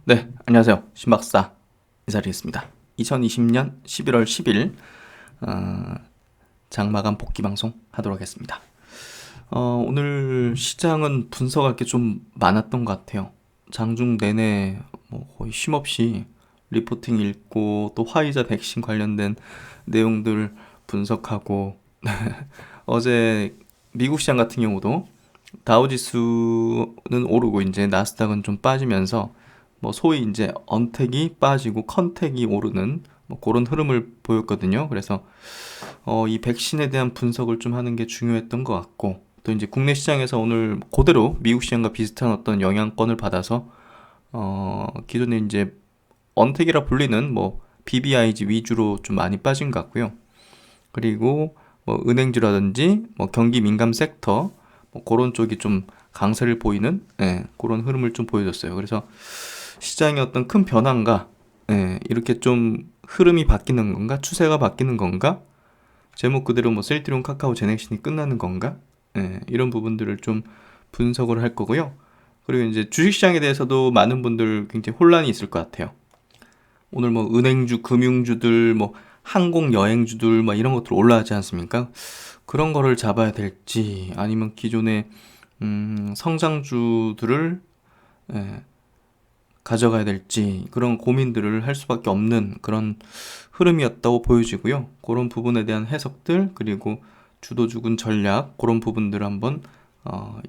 네, 안녕하세요. 신박사 인사드리겠습니다. 2020년 11월 10일 장마감 복귀 방송 하도록 하겠습니다. 오늘 시장은 분석할 게 좀 많았던 것 같아요. 장중 내내 거의 쉼없이 리포팅 읽고 또 화이자 백신 관련된 내용들 분석하고 어제 미국 시장 같은 경우도 다우지수는 오르고 이제 나스닥은 좀 빠지면서 소위 이제 언택이 빠지고 컨택이 오르는 그런 흐름을 보였거든요. 그래서 이 백신에 대한 분석을 좀 하는 게 중요했던 것 같고, 또 이제 국내 시장에서 오늘 그대로 미국 시장과 비슷한 어떤 영향권을 받아서 기존에 이제 언택이라 불리는 BBIG 위주로 좀 많이 빠진 것 같고요. 그리고 은행주라든지 경기 민감 섹터 그런 쪽이 좀 강세를 보이는 그런 흐름을 좀 보여줬어요. 그래서 시장의 어떤 큰 변화인가, 이렇게 좀 흐름이 바뀌는 건가, 추세가 바뀌는 건가, 제목 그대로 셀트리온, 카카오, 제넥신이 끝나는 건가, 이런 부분들을 좀 분석을 할 거고요. 그리고 이제 주식시장에 대해서도 많은 분들 굉장히 혼란이 있을 것 같아요. 오늘 은행주, 금융주들, 항공, 여행주들 이런 것들 올라가지 않습니까? 그런 거를 잡아야 될지 아니면 기존의 성장주들을 가져가야 될지 그런 고민들을 할 수밖에 없는 그런 흐름이었다고 보여지고요. 그런 부분에 대한 해석들 그리고 주도주군 전략 그런 부분들을 한번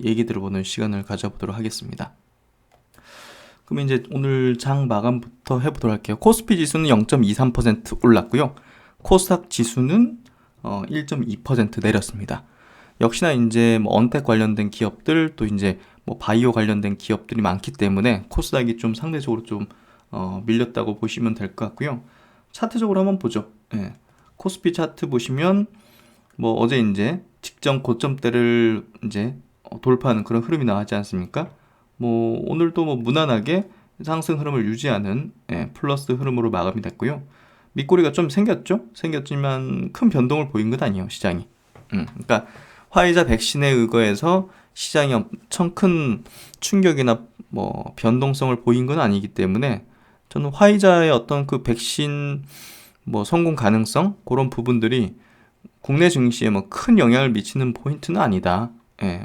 얘기 들어보는 시간을 가져보도록 하겠습니다. 그럼 이제 오늘 장 마감부터 해보도록 할게요. 코스피 지수는 0.23% 올랐고요. 코스닥 지수는 1.2% 내렸습니다. 역시나 이제 언택 관련된 기업들 또 이제 바이오 관련된 기업들이 많기 때문에 코스닥이 좀 상대적으로 좀 밀렸다고 보시면 될 것 같고요. 차트적으로 한번 보죠. 코스피 차트 보시면 어제 이제 직전 고점대를 이제 돌파하는 그런 흐름이 나왔지 않습니까? 오늘도 무난하게 상승 흐름을 유지하는 플러스 흐름으로 마감이 됐고요. 밑꼬리가 좀 생겼지만 큰 변동을 보인 것 아니에요, 시장이. 그러니까 화이자 백신에 의거해서 시장이 엄청 큰 충격이나 변동성을 보인 건 아니기 때문에 저는 화이자의 어떤 그 백신 성공 가능성 그런 부분들이 국내 증시에 큰 영향을 미치는 포인트는 아니다.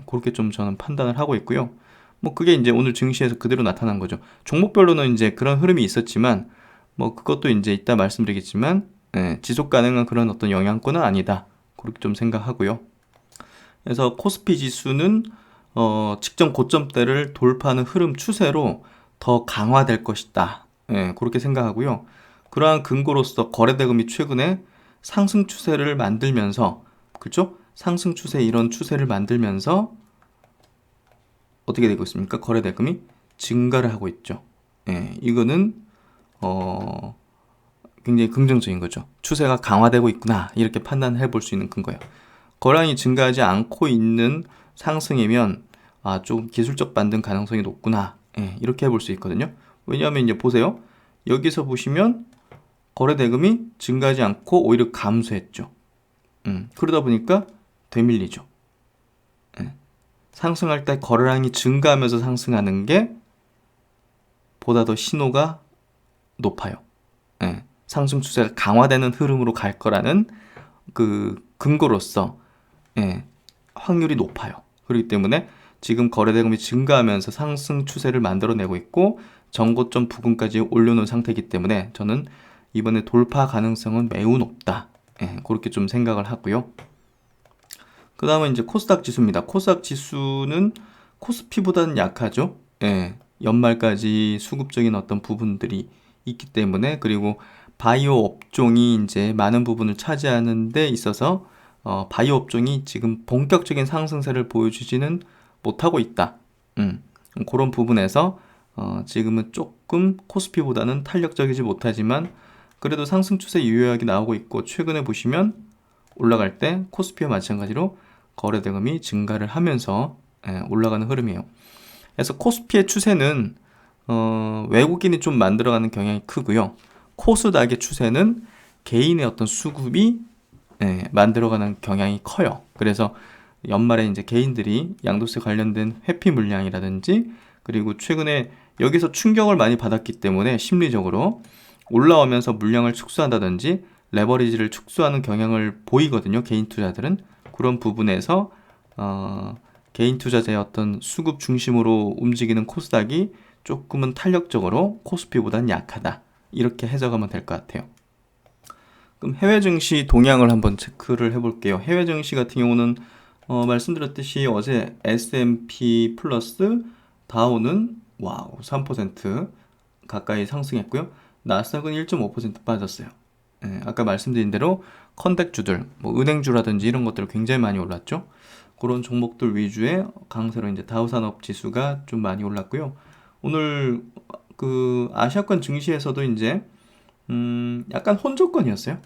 그렇게 좀 저는 판단을 하고 있고요. 그게 이제 오늘 증시에서 그대로 나타난 거죠. 종목별로는 이제 그런 흐름이 있었지만 그것도 이제 이따 말씀드리겠지만 지속 가능한 그런 어떤 영향권은 아니다. 그렇게 좀 생각하고요. 그래서 코스피 지수는 직전 고점대를 돌파하는 흐름 추세로 더 강화될 것이다. 그렇게 생각하고요. 그러한 근거로서 거래대금이 최근에 상승 추세를 만들면서, 그렇죠? 상승 추세 이런 추세를 만들면서 어떻게 되고 있습니까? 거래대금이 증가를 하고 있죠. 이거는 굉장히 긍정적인 거죠. 추세가 강화되고 있구나 이렇게 판단해 볼 수 있는 근거예요. 거래량이 증가하지 않고 있는 상승이면 조금 기술적 반등 가능성이 높구나 이렇게 해볼 수 있거든요. 왜냐하면 이제 보세요. 여기서 보시면 거래대금이 증가하지 않고 오히려 감소했죠. 그러다 보니까 되밀리죠. 상승할 때 거래량이 증가하면서 상승하는 게 보다 더 신호가 높아요. 상승 추세가 강화되는 흐름으로 갈 거라는 그 근거로서 확률이 높아요. 그렇기 때문에 지금 거래대금이 증가하면서 상승 추세를 만들어내고 있고 전고점 부근까지 올려놓은 상태이기 때문에 저는 이번에 돌파 가능성은 매우 높다. 그렇게 좀 생각을 하고요. 그 다음은 이제 코스닥 지수입니다. 코스닥 지수는 코스피보다는 약하죠. 연말까지 수급적인 어떤 부분들이 있기 때문에 그리고 바이오 업종이 이제 많은 부분을 차지하는 데 있어서 바이오 업종이 지금 본격적인 상승세를 보여주지는 못하고 있다. 그런 부분에서 지금은 조금 코스피보다는 탄력적이지 못하지만 그래도 상승 추세 유효하게 나오고 있고 최근에 보시면 올라갈 때 코스피와 마찬가지로 거래대금이 증가를 하면서 올라가는 흐름이에요. 그래서 코스피의 추세는 외국인이 좀 만들어가는 경향이 크고요. 코스닥의 추세는 개인의 어떤 수급이 만들어가는 경향이 커요. 그래서 연말에 이제 개인들이 양도세 관련된 회피 물량이라든지 그리고 최근에 여기서 충격을 많이 받았기 때문에 심리적으로 올라오면서 물량을 축소한다든지 레버리지를 축소하는 경향을 보이거든요. 개인 투자들은. 그런 부분에서 개인 투자자의 어떤 수급 중심으로 움직이는 코스닥이 조금은 탄력적으로 코스피보다는 약하다. 이렇게 해석하면 될 것 같아요. 그럼 해외 증시 동향을 한번 체크를 해볼게요. 해외 증시 같은 경우는 말씀드렸듯이 어제 S&P 플러스 다우는 와우 3% 가까이 상승했고요. 나스닥은 1.5% 빠졌어요. 아까 말씀드린 대로 컨택주들, 뭐 은행주라든지 이런 것들 굉장히 많이 올랐죠. 그런 종목들 위주의 강세로 이제 다우산업 지수가 좀 많이 올랐고요. 오늘 그 아시아권 증시에서도 이제 약간 혼조권이었어요.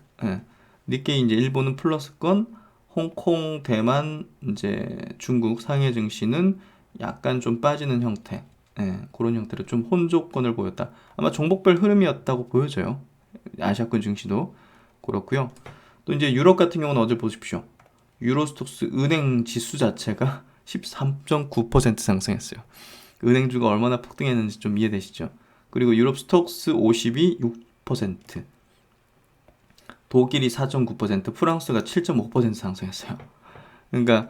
니케이 이제 일본은 플러스권, 홍콩, 대만, 이제 중국 상해 증시는 약간 좀 빠지는 형태. 그런 형태로 좀 혼조권을 보였다. 아마 종목별 흐름이었다고 보여져요. 아시아권 증시도 그렇고요. 또 이제 유럽 같은 경우는 어제 보십시오. 유로스톡스 은행 지수 자체가 13.9% 상승했어요. 은행주가 얼마나 폭등했는지 좀 이해되시죠? 그리고 유럽 스톡스 50이 6%, 독일이 4.9%, 프랑스가 7.5% 상승했어요. 그러니까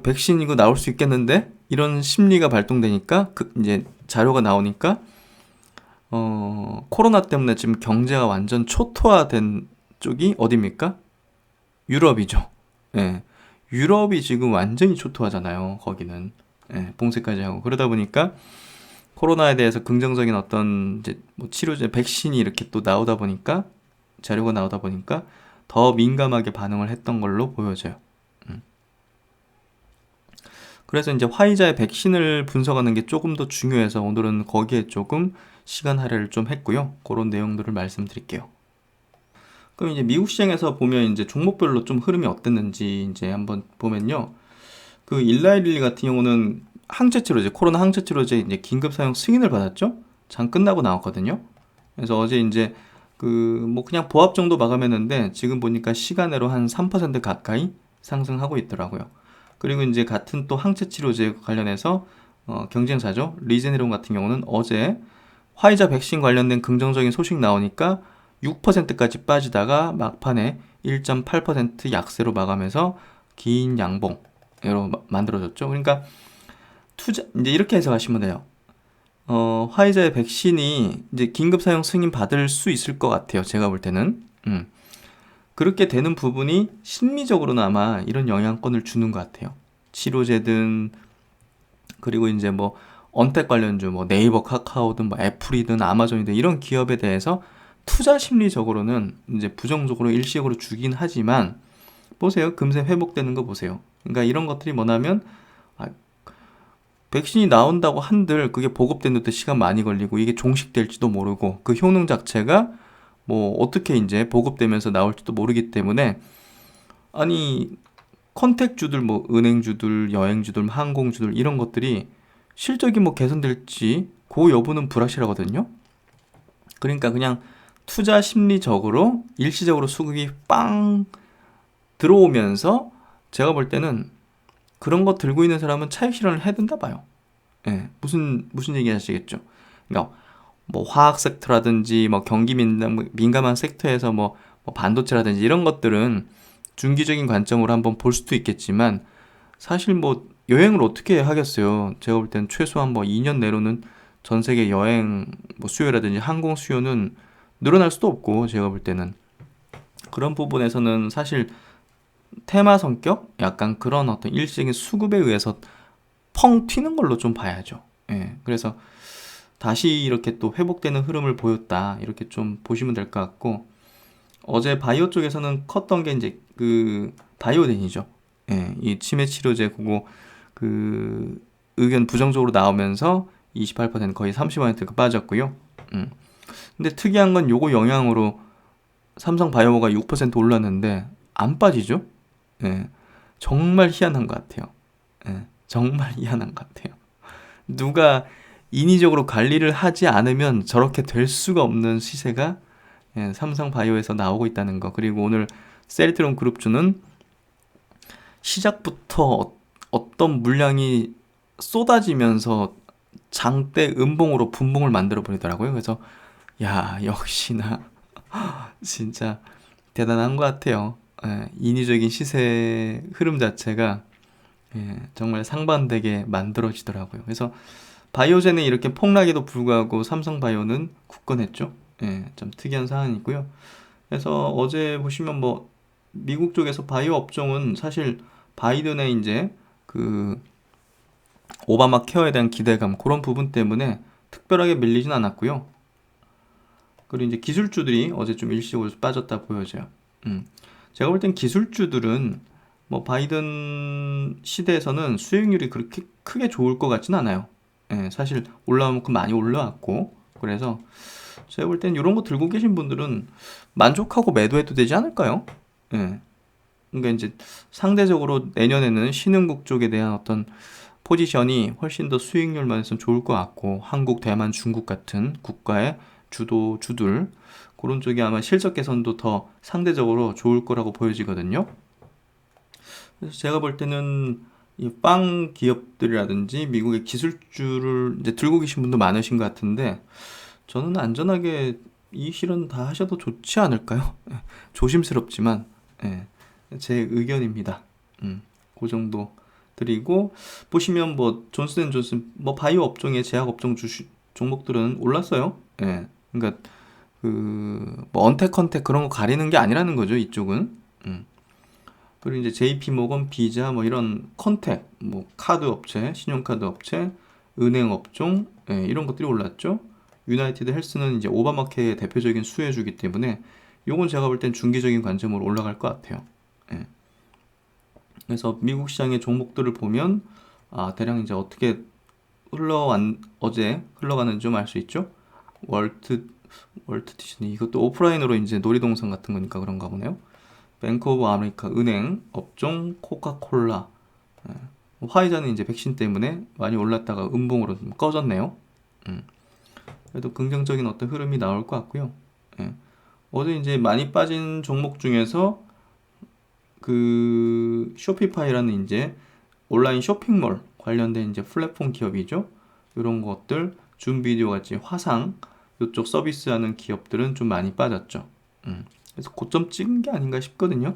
백신 이거 나올 수 있겠는데? 이런 심리가 발동되니까 이제 자료가 나오니까 코로나 때문에 지금 경제가 완전 초토화된 쪽이 어디입니까? 유럽이죠. 예. 유럽이 지금 완전히 초토화잖아요. 거기는. 봉쇄까지 하고. 그러다 보니까 코로나에 대해서 긍정적인 어떤 이제 뭐 치료제, 백신이 이렇게 또 나오다 보니까 자료가 나오다 보니까 더 민감하게 반응을 했던 걸로 보여져요. 그래서 이제 화이자의 백신을 분석하는 게 조금 더 중요해서 오늘은 거기에 조금 시간 할애를 좀 했고요. 그런 내용들을 말씀드릴게요. 그럼 이제 미국 시장에서 보면 이제 종목별로 좀 흐름이 어땠는지 이제 한번 보면요. 그 일라이릴리 같은 경우는 항체치료제, 코로나 항체치료제 이제 긴급 사용 승인을 받았죠. 장 끝나고 나왔거든요. 그래서 어제 이제 그 뭐 그냥 보합 정도 마감했는데 지금 보니까 시간으로 한 3% 가까이 상승하고 있더라고요. 그리고 이제 같은 또 항체치료제 관련해서 경쟁사죠. 리제네론 같은 경우는 어제 화이자 백신 관련된 긍정적인 소식 나오니까 6%까지 빠지다가 막판에 1.8% 약세로 마감해서 긴 양봉으로 만들어졌죠. 그러니까 투자 이제 이렇게 해석하시면 돼요. 화이자의 백신이 이제 긴급 사용 승인 받을 수 있을 것 같아요. 제가 볼 때는. 그렇게 되는 부분이 심리적으로는 아마 이런 영향권을 주는 것 같아요. 치료제든 그리고 이제 뭐 언택 관련주 뭐 네이버, 카카오든 뭐 애플이든 아마존이든 이런 기업에 대해서 투자 심리적으로는 이제 부정적으로 일시적으로 주긴 하지만 보세요. 금세 회복되는 거 보세요. 그러니까 이런 것들이 뭐냐면 백신이 나온다고 한들 그게 보급되는데 시간 많이 걸리고 이게 종식될지도 모르고 그 효능 자체가 뭐 어떻게 이제 보급되면서 나올지도 모르기 때문에 아니 컨택주들 뭐 은행주들, 여행주들, 항공주들 이런 것들이 실적이 뭐 개선될지 그 여부는 불확실하거든요. 그러니까 그냥 투자 심리적으로 일시적으로 수급이 빵 들어오면서 제가 볼 때는 그런 거 들고 있는 사람은 차익 실현을 해야 된다 봐요. 무슨 얘기 하시겠죠? 그러니까 뭐 화학 섹터라든지 뭐 경기 민감한 섹터에서 뭐 반도체라든지 이런 것들은 중기적인 관점으로 한번 볼 수도 있겠지만 사실 뭐 여행을 어떻게 하겠어요? 제가 볼 때는 최소한 뭐 2년 내로는 전 세계 여행 뭐 수요라든지 항공 수요는 늘어날 수도 없고 제가 볼 때는 그런 부분에서는 사실 테마 성격 약간 그런 어떤 일시적인 수급에 의해서 펑 튀는 걸로 좀 봐야죠. 그래서 다시 이렇게 또 회복되는 흐름을 보였다. 이렇게 좀 보시면 될 것 같고 어제 바이오 쪽에서는 컸던 게 이제 그 바이오덴이죠. 이 치매 치료제 그거 그 의견 부정적으로 나오면서 28% 거의 30%가 빠졌고요. 근데 특이한 건 요거 영향으로 삼성 바이오가 6% 올랐는데 안 빠지죠? 정말 희한한 것 같아요. 정말 희한한 것 같아요. 누가 인위적으로 관리를 하지 않으면 저렇게 될 수가 없는 시세가 삼성 바이오에서 나오고 있다는 거. 그리고 오늘 셀트론 그룹주는 시작부터 어떤 물량이 쏟아지면서 장대 음봉으로 분봉을 만들어 버리더라고요. 그래서 야, 역시나 진짜 대단한 것 같아요. 인위적인 시세 흐름 자체가 정말 상반되게 만들어지더라고요. 그래서 바이오젠이 이렇게 폭락에도 불구하고 삼성바이오는 굳건했죠. 좀 특이한 사안이고요. 그래서 어제 보시면 뭐 미국 쪽에서 바이오 업종은 사실 바이든의 이제 그 오바마 케어에 대한 기대감 그런 부분 때문에 특별하게 밀리진 않았고요. 그리고 이제 기술주들이 어제 좀 일시적으로 빠졌다 보여져요. 제가 볼 땐 기술주들은 뭐 바이든 시대에서는 수익률이 그렇게 크게 좋을 것 같진 않아요. 사실 올라올 만큼 많이 올라왔고 그래서 제가 볼 땐 이런 거 들고 계신 분들은 만족하고 매도해도 되지 않을까요? 예. 그러니까 이제 상대적으로 내년에는 신흥국 쪽에 대한 어떤 포지션이 훨씬 더 수익률 면에서 좋을 것 같고 한국, 대만, 중국 같은 국가의 주들 그런 쪽이 아마 실적 개선도 더 상대적으로 좋을 거라고 보여지거든요. 그래서 제가 볼 때는 이 빵 기업들이라든지 미국의 기술주를 이제 들고 계신 분도 많으신 것 같은데 저는 안전하게 이 실은 다 하셔도 좋지 않을까요? 조심스럽지만 제 의견입니다. 그 정도 드리고 보시면 뭐 존슨앤존슨 뭐 바이오 업종의 제약 업종 종목들은 올랐어요. 그러니까 그뭐 언택 컨택 그런 거 가리는 게 아니라는 거죠, 이쪽은. 그리고 이제 JP 모건, 비자 뭐 이런 컨택, 뭐 카드 업체, 신용카드 업체, 은행 업종 이런 것들이 올랐죠. 유나이티드 헬스는 이제 오바마케의 대표적인 수혜주기 때문에 요건 제가 볼 땐 중기적인 관점으로 올라갈 것 같아요. 그래서 미국 시장의 종목들을 보면 대략 이제 어떻게 어제 흘러가는지 좀 알 수 있죠. 월트 디즈니 이것도 오프라인으로 이제 놀이동산 같은 거니까 그런가 보네요. 뱅크 오브 아메리카 은행 업종 코카콜라 화이자는 이제 백신 때문에 많이 올랐다가 음봉으로 좀 꺼졌네요. 그래도 긍정적인 어떤 흐름이 나올 것 같고요. 어제 이제 많이 빠진 종목 중에서 그 쇼피파이라는 이제 온라인 쇼핑몰 관련된 이제 플랫폼 기업이죠. 이런 것들 줌비디오 같이 화상 이쪽 서비스하는 기업들은 좀 많이 빠졌죠. 그래서 고점 찍은 게 아닌가 싶거든요.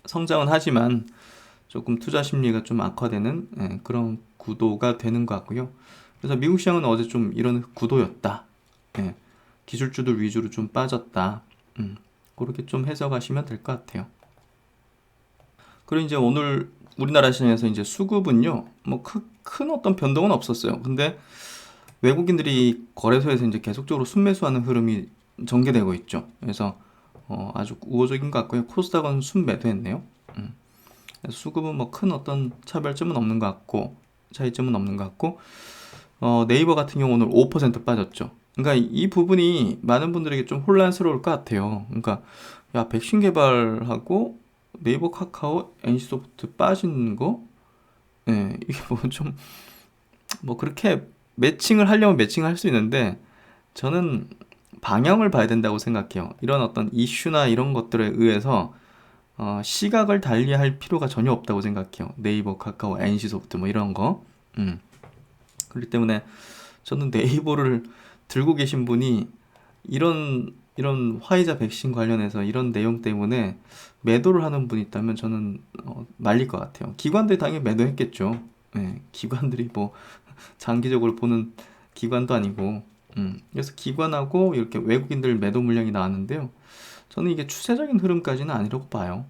성장은 하지만 조금 투자 심리가 좀 악화되는 그런 구도가 되는 것 같고요. 그래서 미국 시장은 어제 좀 이런 구도였다. 기술주들 위주로 좀 빠졌다. 그렇게 좀 해석하시면 될 것 같아요. 그리고 이제 오늘 우리나라 시장에서 이제 수급은요, 뭐 큰 어떤 변동은 없었어요. 근데 외국인들이 거래소에서 이제 계속적으로 순매수하는 흐름이 전개되고 있죠. 그래서 아주 우호적인 것 같고요. 코스닥은 순매도했네요. 그래서 수급은 뭐 큰 어떤 차별점은 없는 것 같고 차이점은 없는 것 같고 네이버 같은 경우 오늘 5% 빠졌죠. 그러니까 이 부분이 많은 분들에게 좀 혼란스러울 것 같아요. 그러니까 야 백신 개발하고 네이버, 카카오, NC소프트 빠진 거, 이게 뭐 좀 뭐 그렇게 매칭을 하려면 매칭을 할 수 있는데 저는 방향을 봐야 된다고 생각해요. 이런 어떤 이슈나 이런 것들에 의해서 시각을 달리할 필요가 전혀 없다고 생각해요. 네이버, 카카오, NC소프트 뭐 이런 거. 그렇기 때문에 저는 네이버를 들고 계신 분이 이런 화이자 백신 관련해서 이런 내용 때문에 매도를 하는 분이 있다면 저는 말릴 것 같아요. 기관들이 당연히 매도했겠죠. 기관들이 뭐 장기적으로 보는 기관도 아니고, 그래서 기관하고 이렇게 외국인들 매도 물량이 나왔는데요. 저는 이게 추세적인 흐름까지는 아니라고 봐요.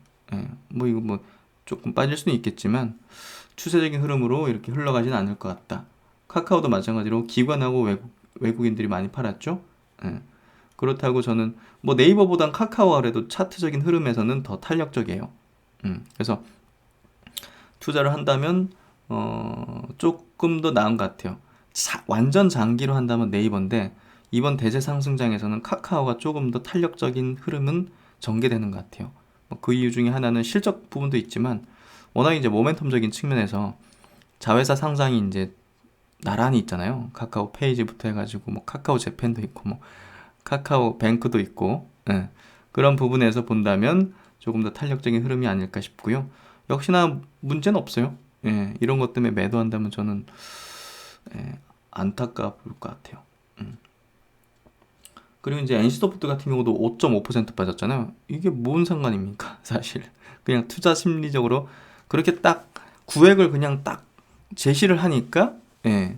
뭐 이거 뭐 조금 빠질 수는 있겠지만 추세적인 흐름으로 이렇게 흘러가지는 않을 것 같다. 카카오도 마찬가지로 기관하고 외국인들이 많이 팔았죠. 그렇다고 저는 뭐 네이버보단 카카오가 그래도 차트적인 흐름에서는 더 탄력적이에요. 그래서 투자를 한다면 조금 더 나은 것 같아요. 완전 장기로 한다면 네이버인데 이번 대세 상승장에서는 카카오가 조금 더 탄력적인 흐름은 전개되는 것 같아요. 뭐그 이유 중에 하나는 실적 부분도 있지만 워낙 이제 모멘텀적인 측면에서 자회사 상장이 이제 나란히 있잖아요. 카카오 페이지부터 해가지고 뭐 카카오 재팬도 있고 뭐 카카오 뱅크도 있고 그런 부분에서 본다면 조금 더 탄력적인 흐름이 아닐까 싶고요. 역시나 문제는 없어요. 이런 것 때문에 매도한다면 저는 안타까울 것 같아요. 그리고 이제 NC소프트 같은 경우도 5.5% 빠졌잖아요. 이게 뭔 상관입니까? 사실 그냥 투자 심리적으로 그렇게 딱 구획을 그냥 딱 제시를 하니까 예,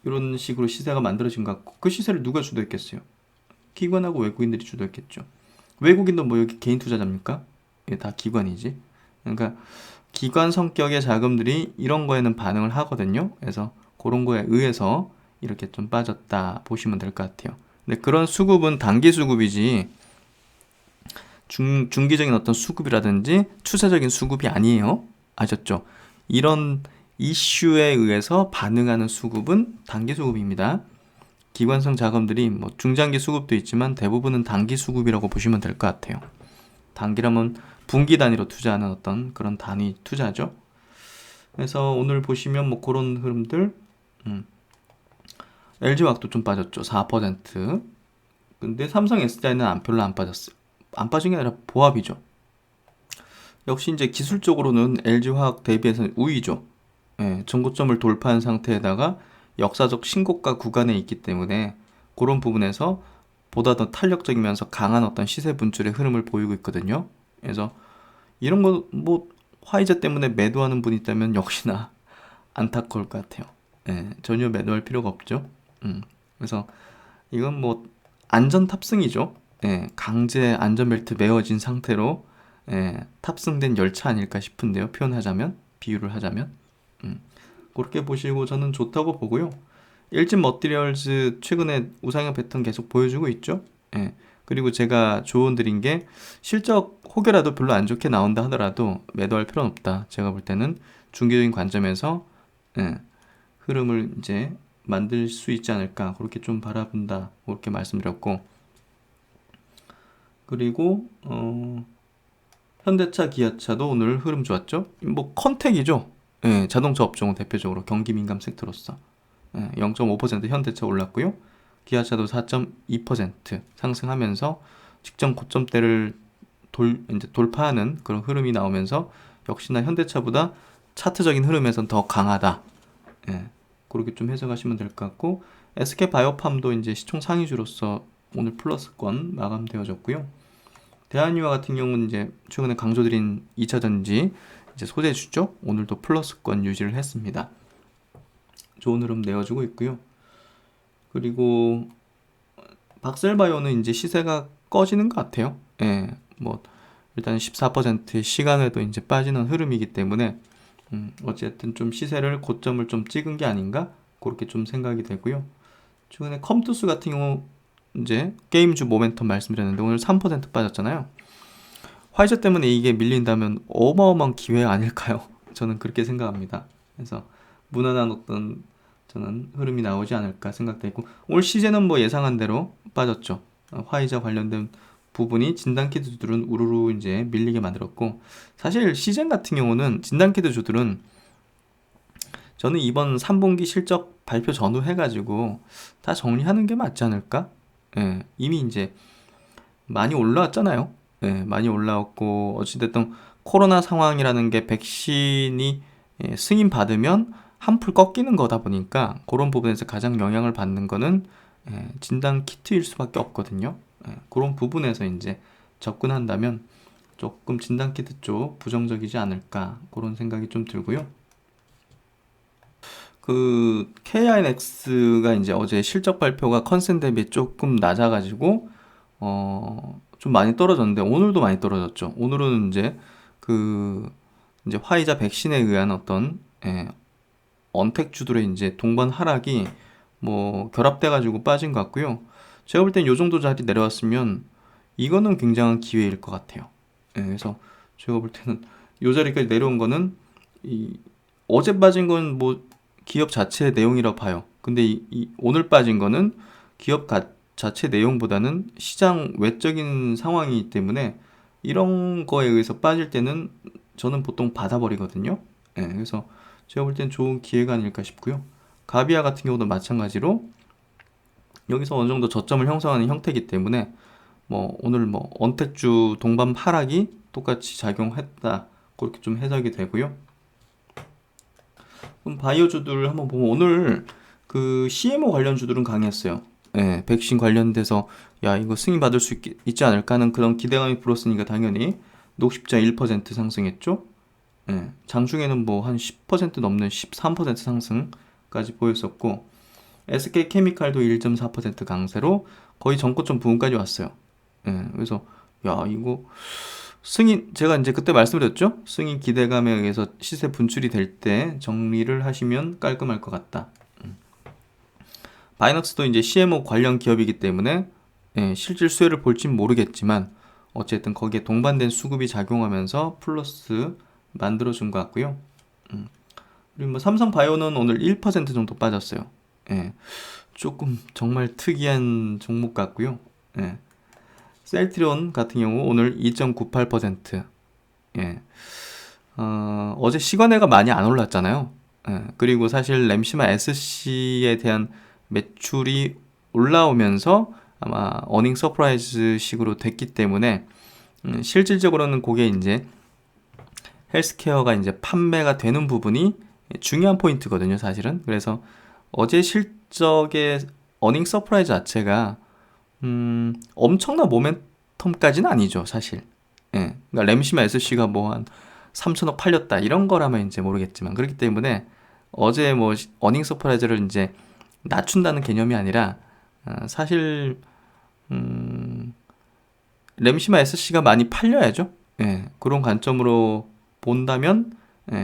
이런 식으로 시세가 만들어진 것 같고 그 시세를 누가 주도했겠어요? 기관하고 외국인들이 주도했겠죠. 외국인도 뭐 여기 개인 투자자입니까? 예, 다 기관이지. 그러니까 기관 성격의 자금들이 이런 거에는 반응을 하거든요. 그래서 그런 거에 의해서 이렇게 좀 빠졌다 보시면 될 것 같아요. 근데 그런 수급은 단기 수급이지 중기적인 어떤 수급이라든지 추세적인 수급이 아니에요. 아셨죠? 이런 이슈에 의해서 반응하는 수급은 단기 수급입니다. 기관성 자금들이 뭐 중장기 수급도 있지만 대부분은 단기 수급이라고 보시면 될 것 같아요. 단기라면 분기 단위로 투자하는 어떤 그런 단위 투자죠. 그래서 오늘 보시면 뭐 그런 흐름들, LG화학도 좀 빠졌죠. 4%. 근데 삼성 SDI는 별로 안 빠졌어요. 안 빠진 게 아니라 보합이죠. 역시 이제 기술적으로는 LG화학 대비해서는 우위죠. 예, 전고점을 돌파한 상태에다가 역사적 신고가 구간에 있기 때문에 그런 부분에서 보다 더 탄력적이면서 강한 어떤 시세 분출의 흐름을 보이고 있거든요. 그래서 이런 거 뭐 화이자 때문에 매도하는 분이 있다면 역시나 안타까울 것 같아요. 예, 전혀 매도할 필요가 없죠. 그래서 이건 뭐 안전 탑승이죠. 예, 강제 안전벨트 메어진 상태로 탑승된 열차 아닐까 싶은데요. 표현하자면, 비유를 하자면. 그렇게 보시고 저는 좋다고 보고요. 일진 머티리얼즈 최근에 우상향 패턴 계속 보여주고 있죠. 예. 그리고 제가 조언 드린 게 실적 혹여라도 별로 안 좋게 나온다 하더라도 매도할 필요는 없다. 제가 볼 때는 중기적인 관점에서 흐름을 이제 만들 수 있지 않을까 그렇게 좀 바라본다 그렇게 말씀드렸고 그리고 현대차, 기아차도 오늘 흐름 좋았죠. 뭐 컨택이죠. 예, 자동차 업종은 대표적으로 경기 민감 섹터로서 0.5% 현대차 올랐고요. 기아차도 4.2% 상승하면서 직전 고점대를 이제 돌파하는 그런 흐름이 나오면서 역시나 현대차보다 차트적인 흐름에선 더 강하다. 예, 그렇게 좀 해석하시면 될 것 같고 SK바이오팜도 이제 시총 상위주로서 오늘 플러스권 마감되어졌고요. 대한유화 같은 경우는 이제 최근에 강조드린 2차전지 이제 소재주죠. 오늘도 플러스권 유지를 했습니다. 좋은 흐름 내어주고 있고요. 그리고 박셀바이오는 이제 시세가 꺼지는 것 같아요. 예, 뭐 일단 14%의 시간에도 이제 빠지는 흐름이기 때문에 어쨌든 좀 시세를 고점을 좀 찍은 게 아닌가 그렇게 좀 생각이 되고요. 최근에 컴투스 같은 경우 이제 게임주 모멘텀 말씀드렸는데 오늘 3% 빠졌잖아요. 화이자 때문에 이게 밀린다면 어마어마한 기회 아닐까요? 저는 그렇게 생각합니다. 그래서 무난한 어떤 저는 흐름이 나오지 않을까 생각되고 올 시즌은 뭐 예상한 대로 빠졌죠. 화이자 관련된 부분이 진단키트주들은 우르르 이제 밀리게 만들었고 사실 시즌 같은 경우는 진단키트주들은 저는 이번 3분기 실적 발표 전후 해가지고 다 정리하는 게 맞지 않을까? 예, 이미 이제 많이 올라왔잖아요. 예, 많이 올라왔고 어찌됐든 코로나 상황이라는 게 백신이 승인 받으면 한풀 꺾이는 거다 보니까 그런 부분에서 가장 영향을 받는 거는 진단 키트일 수밖에 없거든요. 그런 부분에서 이제 접근한다면 조금 진단 키트 쪽 부정적이지 않을까 그런 생각이 좀 들고요. 그 KINX가 이제 어제 실적 발표가 컨센 대비 조금 낮아가지고 좀 많이 떨어졌는데 오늘도 많이 떨어졌죠. 오늘은 이제 그 이제 화이자 백신에 의한 어떤 언택주들의 이제 동반 하락이 뭐 결합돼가지고 빠진 것 같고요. 제가 볼 땐 요 정도 자리 내려왔으면 이거는 굉장한 기회일 것 같아요. 그래서 제가 볼 때는 요 자리까지 내려온 거는 어제 빠진 건 뭐 기업 자체의 내용이라고 봐요. 근데 오늘 빠진 거는 기업 자체 내용보다는 시장 외적인 상황이기 때문에 이런 거에 의해서 빠질 때는 저는 보통 받아버리거든요. 그래서 제가 볼 땐 좋은 기회가 아닐까 싶고요. 가비아 같은 경우도 마찬가지로 여기서 어느 정도 저점을 형성하는 형태이기 때문에 뭐 오늘 뭐 언택주 동반 하락이 똑같이 작용했다 그렇게 좀 해석이 되고요. 그럼 바이오주들 한번 보면 오늘 그 CMO 관련주들은 강했어요. 예, 백신 관련돼서 야 이거 승인 받을 수 있지 않을까 하는 그런 기대감이 불었으니까 당연히 녹십자 1% 상승했죠. 예, 장중에는 뭐 한 10% 넘는 13% 상승까지 보였었고 SK케미칼도 1.4% 강세로 거의 전고점 부근까지 왔어요. 예, 그래서 야 이거 승인 제가 이제 그때 말씀드렸죠. 승인 기대감에 의해서 시세 분출이 될 때 정리를 하시면 깔끔할 것 같다. 바이넥스도 이제 CMO 관련 기업이기 때문에 실질 수혜를 볼진 모르겠지만 어쨌든 거기에 동반된 수급이 작용하면서 플러스 만들어준 것 같고요. 그리고 뭐 삼성바이오는 오늘 1% 정도 빠졌어요. 예, 조금 정말 특이한 종목 같고요. 예, 셀트리온 같은 경우 오늘 2.98%. 예, 어제 시간외가 많이 안 올랐잖아요. 예, 그리고 사실 램시마 SC에 대한 매출이 올라오면서 아마 어닝 서프라이즈 식으로 됐기 때문에 실질적으로는 그게 이제 헬스케어가 이제 판매가 되는 부분이 중요한 포인트거든요, 사실은. 그래서 어제 실적의 어닝 서프라이즈 자체가 엄청난 모멘텀까지는 아니죠, 사실. 예. 그러니까 램시마 SC가 뭐 한 3천억 팔렸다 이런 거라면 이제 모르겠지만 그렇기 때문에 어제 뭐 어닝 서프라이즈를 이제 낮춘다는 개념이 아니라 사실 램시마 SC가 많이 팔려야죠. 예, 그런 관점으로 본다면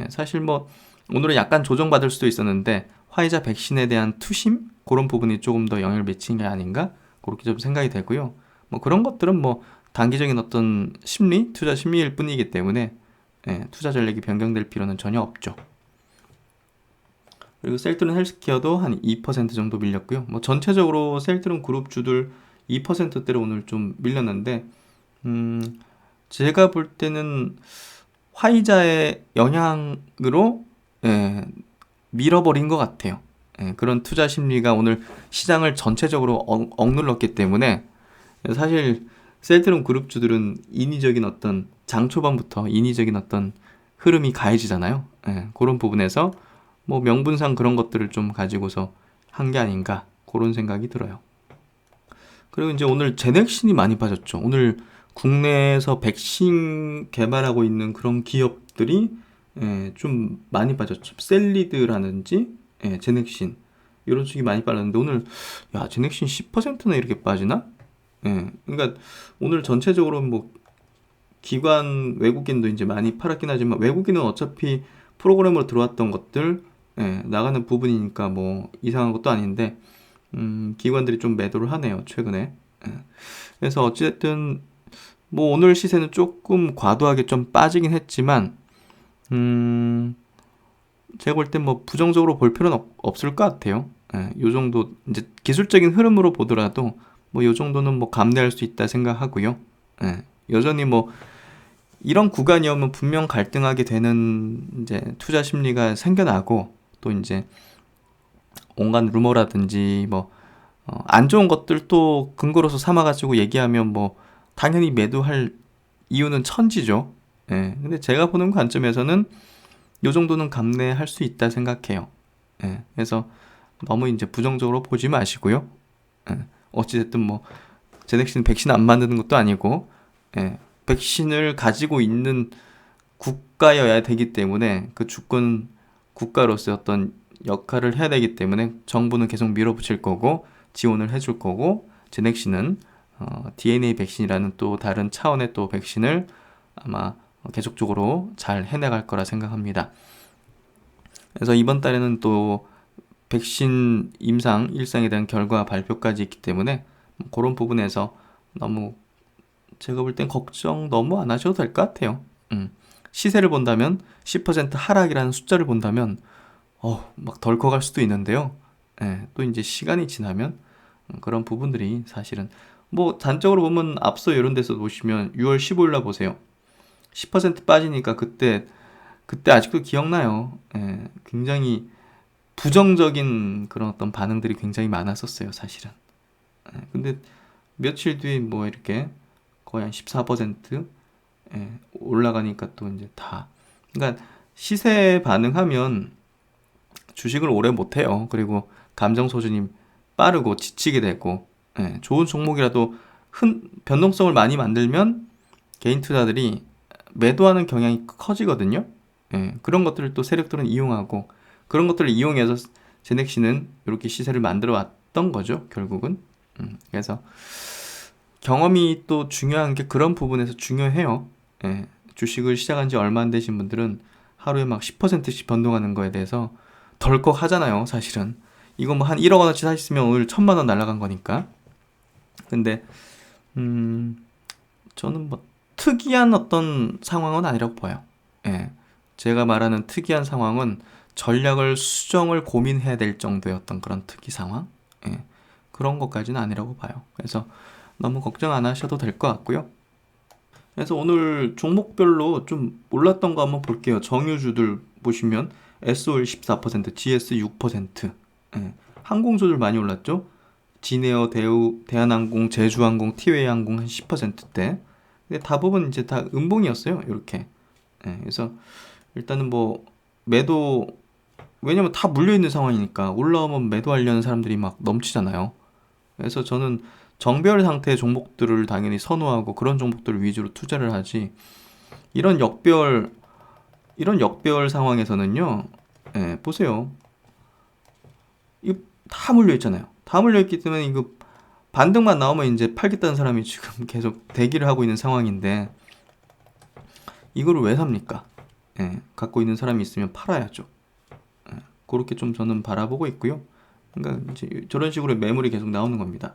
사실 뭐 오늘은 약간 조정받을 수도 있었는데 화이자 백신에 대한 투심 그런 부분이 조금 더 영향을 미친 게 아닌가 그렇게 좀 생각이 되고요. 뭐 그런 것들은 뭐 단기적인 어떤 심리, 투자 심리일 뿐이기 때문에 투자 전략이 변경될 필요는 전혀 없죠. 그리고 셀트론 헬스케어도 한 2% 정도 밀렸고요. 뭐 전체적으로 셀트론 그룹주들 2%대로 오늘 좀 밀렸는데 제가 볼 때는 화이자의 영향으로 밀어버린 것 같아요. 그런 투자 심리가 오늘 시장을 전체적으로 억눌렀기 때문에 사실 셀트론 그룹주들은 인위적인 어떤 장 초반부터 인위적인 어떤 흐름이 가해지잖아요. 그런 부분에서 뭐 명분상 그런 것들을 좀 가지고서 한 게 아닌가 그런 생각이 들어요. 그리고 이제 오늘 제넥신이 많이 빠졌죠. 오늘 국내에서 백신 개발하고 있는 그런 기업들이 좀 많이 빠졌죠. 셀리드라든지 제넥신 이런 쪽이 많이 빠졌는데 오늘 야 제넥신 10%나 이렇게 빠지나? 그러니까 오늘 전체적으로 뭐 기관 외국인도 이제 많이 팔았긴 하지만 외국인은 어차피 프로그램으로 들어왔던 것들 나가는 부분이니까 뭐 이상한 것도 아닌데 기관들이 좀 매도를 하네요 최근에. 그래서 어쨌든 뭐 오늘 시세는 조금 과도하게 좀 빠지긴 했지만 제가 볼 땐 뭐 부정적으로 볼 필요는 없을 것 같아요. 요 정도 이제 기술적인 흐름으로 보더라도 뭐 요 정도는 뭐 감내할 수 있다 생각하고요. 여전히 뭐 이런 구간이오면 분명 갈등하게 되는 이제 투자 심리가 생겨나고 또 이제 온갖 루머라든지 뭐 안 좋은 것들도 근거로서 삼아가지고 얘기하면 뭐 당연히 매도할 이유는 천지죠. 근데 제가 보는 관점에서는 요 정도는 감내할 수 있다 생각해요. 그래서 너무 이제 부정적으로 보지 마시고요. 어찌됐든 뭐 제넥신 백신 안 만드는 것도 아니고 백신을 가지고 있는 국가여야 되기 때문에 그 주권 국가로서의 어떤 역할을 해야 되기 때문에 정부는 계속 밀어붙일 거고 지원을 해줄 거고 제넥신은 DNA 백신이라는 또 다른 차원의 또 백신을 아마 계속적으로 잘 해나갈 거라 생각합니다. 그래서 이번 달에는 또 백신 임상 1상에 대한 결과 발표까지 있기 때문에 그런 부분에서 너무 제가 볼 땐 걱정 너무 안 하셔도 될 것 같아요. 시세를 본다면 10% 하락이라는 숫자를 본다면 막 덜컥할 수도 있는데요. 또 이제 시간이 지나면 그런 부분들이 사실은 뭐 단적으로 보면 앞서 이런 데서 보시면 6월 15일 날 보세요. 10% 빠지니까 그때 아직도 기억나요. 굉장히 부정적인 그런 어떤 반응들이 굉장히 많았었어요, 사실은. 근데 며칠 뒤에 뭐 이렇게 거의 한 14% 올라가니까 또 이제 다. 그러니까 시세 반응하면 주식을 오래 못 해요. 그리고 감정 소진이 빠르고 지치게 되고, 좋은 종목이라도 변동성을 많이 만들면 개인 투자들이 매도하는 경향이 커지거든요. 그런 것들을 또 세력들은 이용하고, 그런 것들을 이용해서 제넥시는 이렇게 시세를 만들어 왔던 거죠, 결국은. 그래서 경험이 또 중요한 게 그런 부분에서 중요해요. 주식을 시작한 지 얼마 안 되신 분들은 하루에 막 10%씩 변동하는 거에 대해서 덜컥 하잖아요, 사실은. 이거 뭐 한 1억 원어치 사셨으면 오늘 1,000만 원 날아간 거니까. 근데 저는 뭐 특이한 어떤 상황은 아니라고 봐요. 제가 말하는 특이한 상황은 전략을 수정을 고민해야 될 정도의 어떤 그런 특이 상황? 그런 것까지는 아니라고 봐요. 그래서 너무 걱정 안 하셔도 될 것 같고요. 그래서 오늘 종목별로 좀 올랐던 거 한번 볼게요. 정유주들 보시면 SOL 14%, GS 6%. 항공주들 많이 올랐죠? 진에어, 대우, 대한항공, 제주항공, 티웨이항공 한 10%대. 근데 대부분 이제 다 음봉이었어요. 이렇게. 그래서 일단은 뭐 매도, 왜냐면 다 물려있는 상황이니까 올라오면 매도하려는 사람들이 막 넘치잖아요. 그래서 저는 정별 상태의 종목들을 당연히 선호하고 그런 종목들을 위주로 투자를 하지, 이런 역별 상황에서는요. 보세요. 이거 다 물려있잖아요. 다 물려있기 때문에 이거 반등만 나오면 이제 팔겠다는 사람이 지금 계속 대기를 하고 있는 상황인데, 이거를 왜 삽니까? 갖고 있는 사람이 있으면 팔아야죠. 그렇게 좀 저는 바라보고 있고요. 그러니까 이제 저런 식으로 매물이 계속 나오는 겁니다.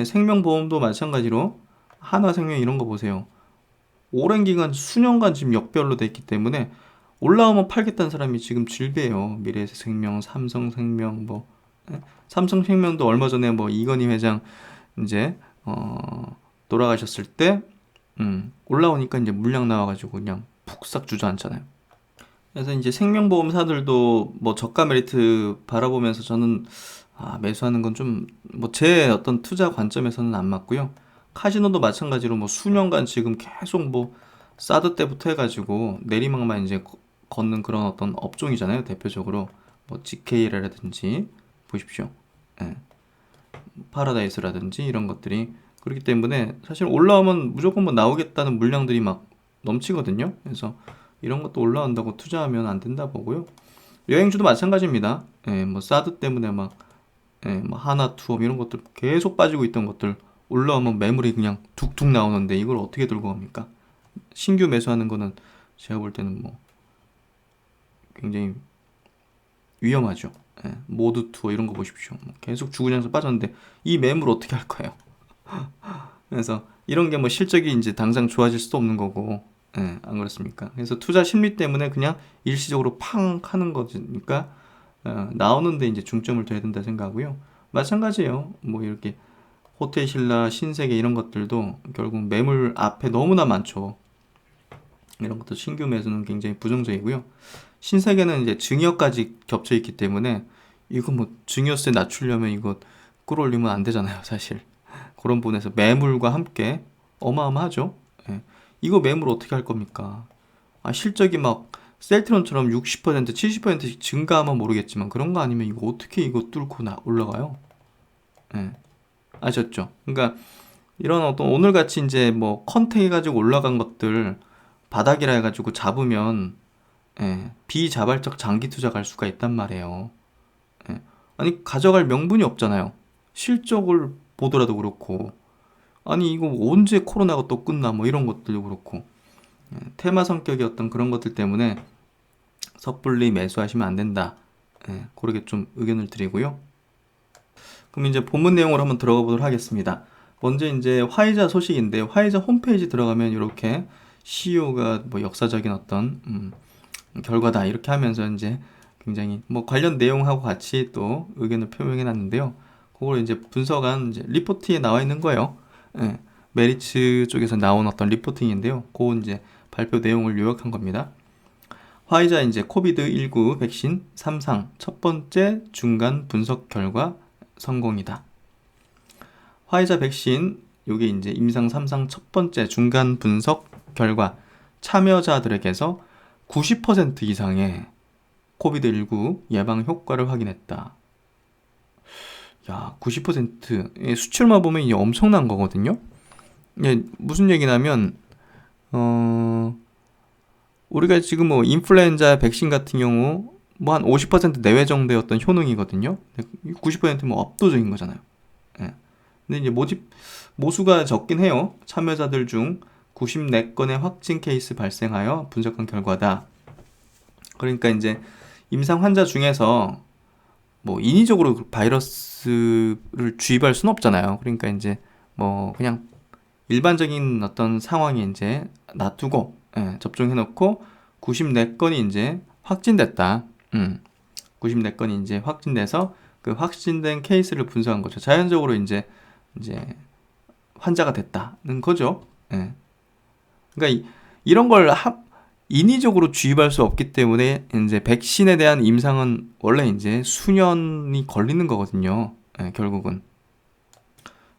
생명보험도 마찬가지로 한화생명 이런 거 보세요. 오랜 기간 수년간 지금 역별로 돼 있기 때문에 올라오면 팔겠다는 사람이 지금 질배해요. 미래생명, 삼성생명, 뭐 삼성생명도 얼마 전에 뭐 이건희 회장 이제 돌아가셨을 때 올라오니까 이제 물량 나와가지고 그냥 푹싹 주저앉잖아요. 그래서 이제 생명보험사들도 뭐 저가 메리트 바라보면서 저는 매수하는 건 좀 뭐 제 어떤 투자 관점에서는 안 맞고요. 카지노도 마찬가지로 뭐 수년간 지금 계속 뭐 사드 때부터 해가지고 내리막만 이제 걷는 그런 어떤 업종이잖아요. 대표적으로 뭐 GK라든지 보십시오. 파라다이스라든지 이런 것들이 그렇기 때문에 사실 올라오면 무조건 뭐 나오겠다는 물량들이 막 넘치거든요. 그래서 이런 것도 올라온다고 투자하면 안 된다 보고요. 여행주도 마찬가지입니다. 뭐 사드 때문에 막 뭐 하나투어 이런 것들 계속 빠지고 있던 것들 올라오면 매물이 그냥 툭툭 나오는데 이걸 어떻게 들고 갑니까? 신규 매수하는 거는 제가 볼 때는 뭐 굉장히 위험하죠. 모드 투어 이런 거 보십시오. 계속 죽으면서 빠졌는데 이 매물 어떻게 할 거예요? 그래서 이런 게 뭐 실적이 이제 당장 좋아질 수도 없는 거고, 안 그렇습니까? 그래서 투자 심리 때문에 그냥 일시적으로 팡 하는 거니까 나오는데 이제 중점을 둬야 된다 생각하고요. 마찬가지예요. 뭐 이렇게 호텔신라, 신세계 이런 것들도 결국 매물 앞에 너무나 많죠. 이런 것도 신규 매수는 굉장히 부정적이고요. 신세계는 이제 증여까지 겹쳐 있기 때문에 이거 뭐 증여세 낮추려면 이거 끌어올리면 안 되잖아요, 사실. 그런 부분에서 매물과 함께 어마어마하죠. 이거 매물 어떻게 할 겁니까? 실적이 막 셀트론처럼 60%, 70%씩 증가하면 모르겠지만 그런 거 아니면 이거 어떻게 이거 뚫고 올라가요? 아셨죠? 그러니까 이런 어떤 오늘같이 이제 뭐 컨택 해가지고 올라간 것들 바닥이라 해가지고 잡으면 비자발적 장기 투자 갈 수가 있단 말이에요. 아니 가져갈 명분이 없잖아요. 실적을 보더라도 그렇고, 아니 이거 언제 코로나가 또 끝나 뭐 이런 것들도 그렇고, 테마 성격의 어떤 그런 것들 때문에 섣불리 매수하시면 안 된다. 그렇게 좀 의견을 드리고요. 그럼 이제 본문 내용으로 한번 들어가 보도록 하겠습니다. 먼저 이제 화이자 소식인데, 화이자 홈페이지 들어가면 이렇게 CEO가 뭐 역사적인 어떤 결과다 이렇게 하면서 이제 굉장히 뭐 관련 내용하고 같이 또 의견을 표명해 놨는데요. 그걸 이제 분석한 이제 리포트에 나와 있는 거예요. 메리츠 쪽에서 나온 어떤 리포팅인데요. 그 이제 발표 내용을 요약한 겁니다. 화이자 이제 코비드19 백신 3상 첫 번째 중간 분석 결과 성공이다. 화이자 백신 요게 이제 임상 3상 첫 번째 중간 분석 결과 참여자들에게서 90% 이상의 코비드19 예방 효과를 확인했다. 야, 90%. 수치를만 보면 이게 엄청난 거거든요. 이게 무슨 얘기냐면, 우리가 지금 뭐 인플루엔자 백신 같은 경우 뭐 한 50% 내외 정도의 어떤 효능이거든요. 90%면 뭐 압도적인 거잖아요. 예. 근데 이제 모수가 적긴 해요. 참여자들 중 94건의 확진 케이스 발생하여 분석한 결과다. 그러니까 이제 임상 환자 중에서 뭐 인위적으로 바이러스를 주입할 수는 없잖아요. 그러니까 이제 뭐 그냥 일반적인 어떤 상황에 이제 놔두고 접종해놓고 94건이 이제 확진됐다. 94건이 이제 확진돼서 그 확진된 케이스를 분석한 거죠. 자연적으로 이제 환자가 됐다는 거죠. 예. 그러니까 이런 걸 인위적으로 주입할 수 없기 때문에 이제 백신에 대한 임상은 원래 이제 수년이 걸리는 거거든요. 예, 결국은.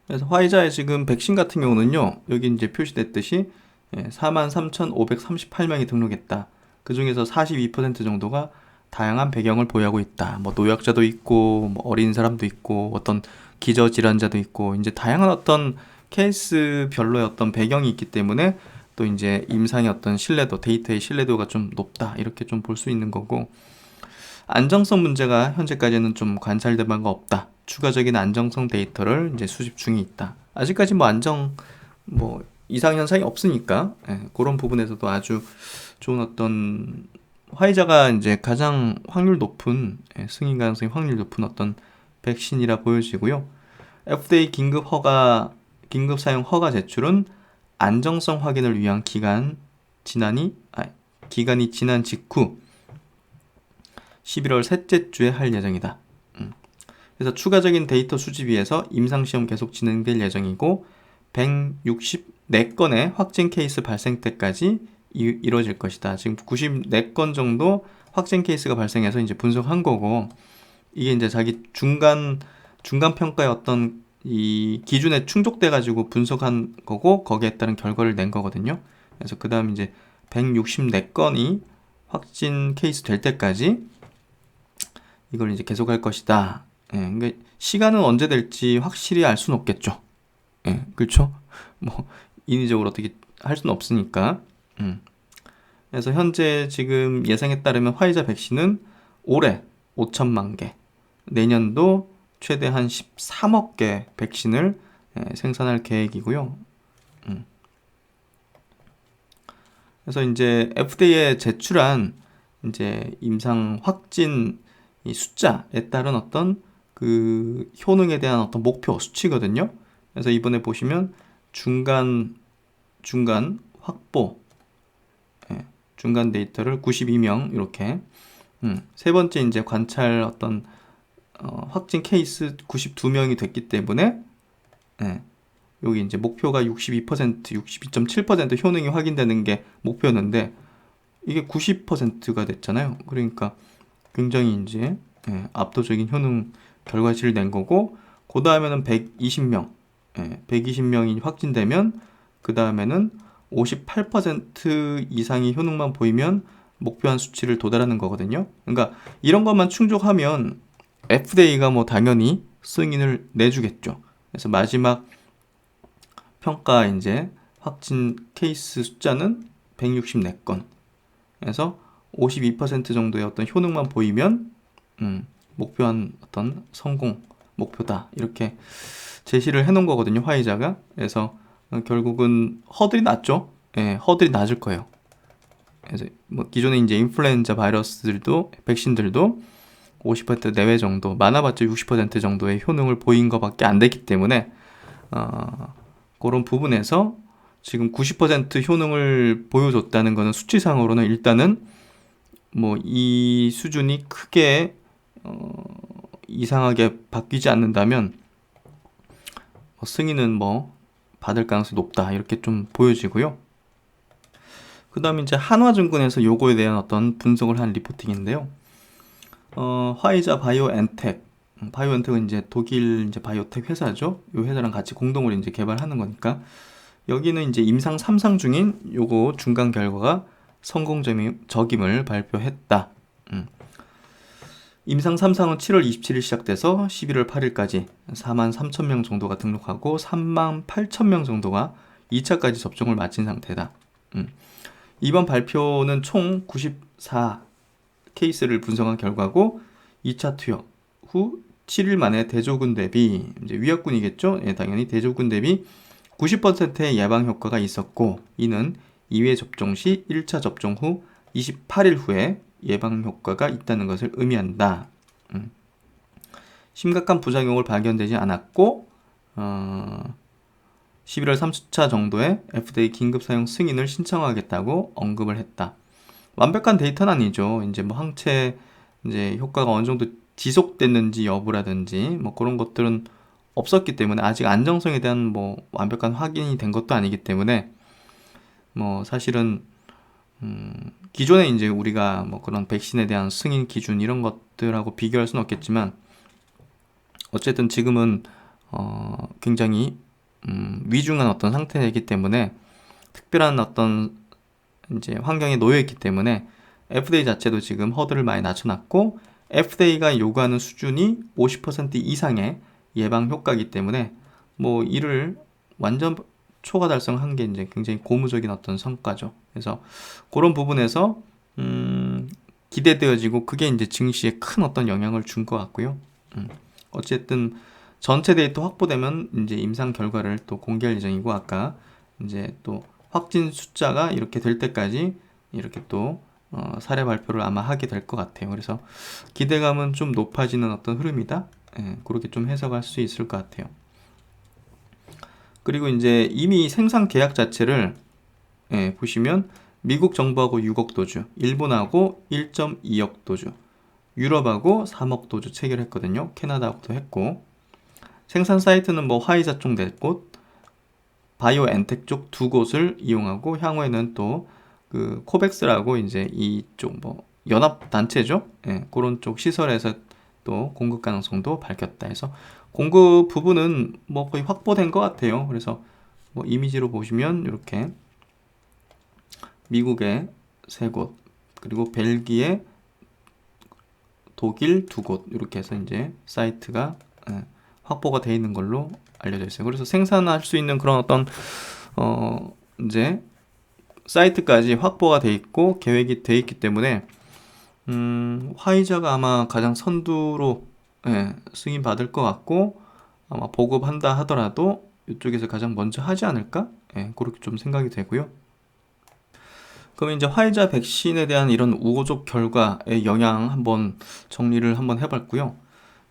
그래서 화이자의 지금 백신 같은 경우는요, 여기 이제 표시됐듯이 43,538명이 등록했다. 그 중에서 42% 정도가 다양한 배경을 보유하고 있다. 뭐 노약자도 있고, 뭐 어린 사람도 있고, 어떤 기저질환자도 있고, 이제 다양한 어떤 케이스별로의 어떤 배경이 있기 때문에 또 이제 임상의 어떤 신뢰도, 데이터의 신뢰도가 좀 높다. 이렇게 좀 볼 수 있는 거고, 안정성 문제가 현재까지는 좀 관찰된 바가 없다. 추가적인 안정성 데이터를 이제 수집 중에 있다. 아직까지 뭐 이상 현상이 없으니까 그런 부분에서도 아주 좋은 어떤 화이자가 이제 가장 확률 높은 승인 가능성이 확률 높은 어떤 백신이라 보여지고요. FDA 긴급 사용 허가 제출은 안정성 확인을 위한 기간이 지난 직후 11월 셋째 주에 할 예정이다. 그래서 추가적인 데이터 수집 위해서 임상시험 계속 진행될 예정이고 164건의 확진 케이스 발생 때까지 이루어질 것이다. 지금 94건 정도 확진 케이스가 발생해서 이제 분석한 거고, 이게 이제 자기 중간 평가의 어떤 이 기준에 충족돼 가지고 분석한 거고, 거기에 따른 결과를 낸 거거든요. 그래서 그 다음 이제 164건이 확진 케이스 될 때까지 이걸 이제 계속할 것이다. 그러니까 시간은 언제 될지 확실히 알 수는 없겠죠. 그렇죠? 뭐 인위적으로 어떻게 할 수는 없으니까. 그래서 현재 지금 예상에 따르면 화이자 백신은 올해 5천만 개, 내년도 최대 한 13억 개 백신을 생산할 계획이고요. 그래서 이제 FDA에 제출한 이제 임상 확진 이 숫자에 따른 어떤 그 효능에 대한 어떤 목표 수치거든요. 그래서 이번에 보시면 중간 확보, 중간 데이터를 92명 이렇게, 세 번째 이제 관찰 어떤 확진 케이스 92명이 됐기 때문에 여기 이제 목표가 62.7% 효능이 확인되는 게 목표였는데 이게 90%가 됐잖아요. 그러니까 굉장히 이제 압도적인 효능 결과치를 낸 거고, 그 다음에는 120명이 확진되면 그 다음에는 58% 이상의 효능만 보이면 목표한 수치를 도달하는 거거든요. 그러니까 이런 것만 충족하면 FDA가 뭐 당연히 승인을 내주겠죠. 그래서 마지막 평가 이제 확진 케이스 숫자는 164건. 그래서 52% 정도의 어떤 효능만 보이면 목표한 어떤 성공 목표다. 이렇게 제시를 해놓은 거거든요. 화이자가. 그래서 결국은 허들이 낮죠. 허들이 낮을 거예요. 그래서 뭐 기존에 이제 인플루엔자 바이러스들도 백신들도 50% 내외 정도, 많아봤자 60% 정도의 효능을 보인 것밖에 안 됐기 때문에 그런 부분에서 지금 90% 효능을 보여줬다는 것은 수치상으로는 일단은 뭐 이 수준이 크게 이상하게 바뀌지 않는다면 승인은 뭐 받을 가능성이 높다 이렇게 좀 보여지고요. 그 다음에 이제 한화증권에서 요거에 대한 어떤 분석을 한 리포팅인데요. 화이자 바이오엔텍은 이제 독일 이제 바이오텍 회사죠. 이 회사랑 같이 공동으로 이제 개발하는 거니까 여기는 이제 임상 3상 중인 요거 중간 결과가 성공적임을 발표했다. 임상 3상은 7월 27일 시작돼서 11월 8일까지 4만 3천 명 정도가 등록하고 3만 8천 명 정도가 2차까지 접종을 마친 상태다. 이번 발표는 총 94 케이스를 분석한 결과고 2차 투여 후 7일 만에 대조군 대비 이제 위약군이겠죠? 예, 당연히 대조군 대비 90%의 예방 효과가 있었고 이는 2회 접종 시 1차 접종 후 28일 후에 예방 효과가 있다는 것을 의미한다. 심각한 부작용을 발견되지 않았고 11월 30차 정도에 FDA 긴급 사용 승인을 신청하겠다고 언급을 했다. 완벽한 데이터는 아니죠. 이제 뭐 항체 이제 효과가 어느 정도 지속됐는지 여부라든지 뭐 그런 것들은 없었기 때문에 아직 안정성에 대한 뭐 완벽한 확인이 된 것도 아니기 때문에 뭐 사실은 기존에 이제 우리가 뭐 그런 백신에 대한 승인 기준 이런 것들하고 비교할 수는 없겠지만 어쨌든 지금은 굉장히 위중한 어떤 상태이기 때문에 특별한 어떤 이제 환경에 놓여 있기 때문에 FDA 자체도 지금 허들을 많이 낮춰놨고 FDA가 요구하는 수준이 50% 이상의 예방 효과이기 때문에 뭐 이를 완전 초과 달성한 게 이제 굉장히 고무적인 어떤 성과죠. 그래서 그런 부분에서 기대되어지고 그게 이제 증시에 큰 어떤 영향을 준 것 같고요. 어쨌든 전체 데이터 확보되면 이제 임상 결과를 또 공개할 예정이고 아까 이제 또 확진 숫자가 이렇게 될 때까지 이렇게 또 사례 발표를 아마 하게 될 것 같아요. 그래서 기대감은 좀 높아지는 어떤 흐름이다. 예, 그렇게 좀 해석할 수 있을 것 같아요. 그리고 이제 이미 생산 계약 자체를 보시면 미국 정부하고 6억 도주, 일본하고 1.2억 도주, 유럽하고 3억 도주 체결했거든요. 캐나다하고도 했고 생산 사이트는 뭐 화이자 쪽 4곳, 바이오엔텍 쪽 2곳을 이용하고 향후에는 또 그 코백스라고 이제 이쪽 뭐 연합 단체죠. 예, 그런 쪽 시설에서 또 공급 가능성도 밝혔다 해서 공급 부분은 뭐 거의 확보된 것 같아요. 그래서 뭐 이미지로 보시면 이렇게 미국의 3곳 그리고 벨기에 독일 2곳 이렇게 해서 이제 사이트가 확보가 되어 있는 걸로 알려져 있어요. 그래서 생산할 수 있는 그런 어떤 이제 사이트까지 확보가 돼 있고 계획이 돼 있기 때문에 화이자가 아마 가장 선두로 승인 받을 것 같고 아마 보급한다 하더라도 이쪽에서 가장 먼저 하지 않을까? 그렇게 좀 생각이 되고요. 그럼 이제 화이자 백신에 대한 이런 우호적 결과의 영향 한번 정리를 한번 해봤고요.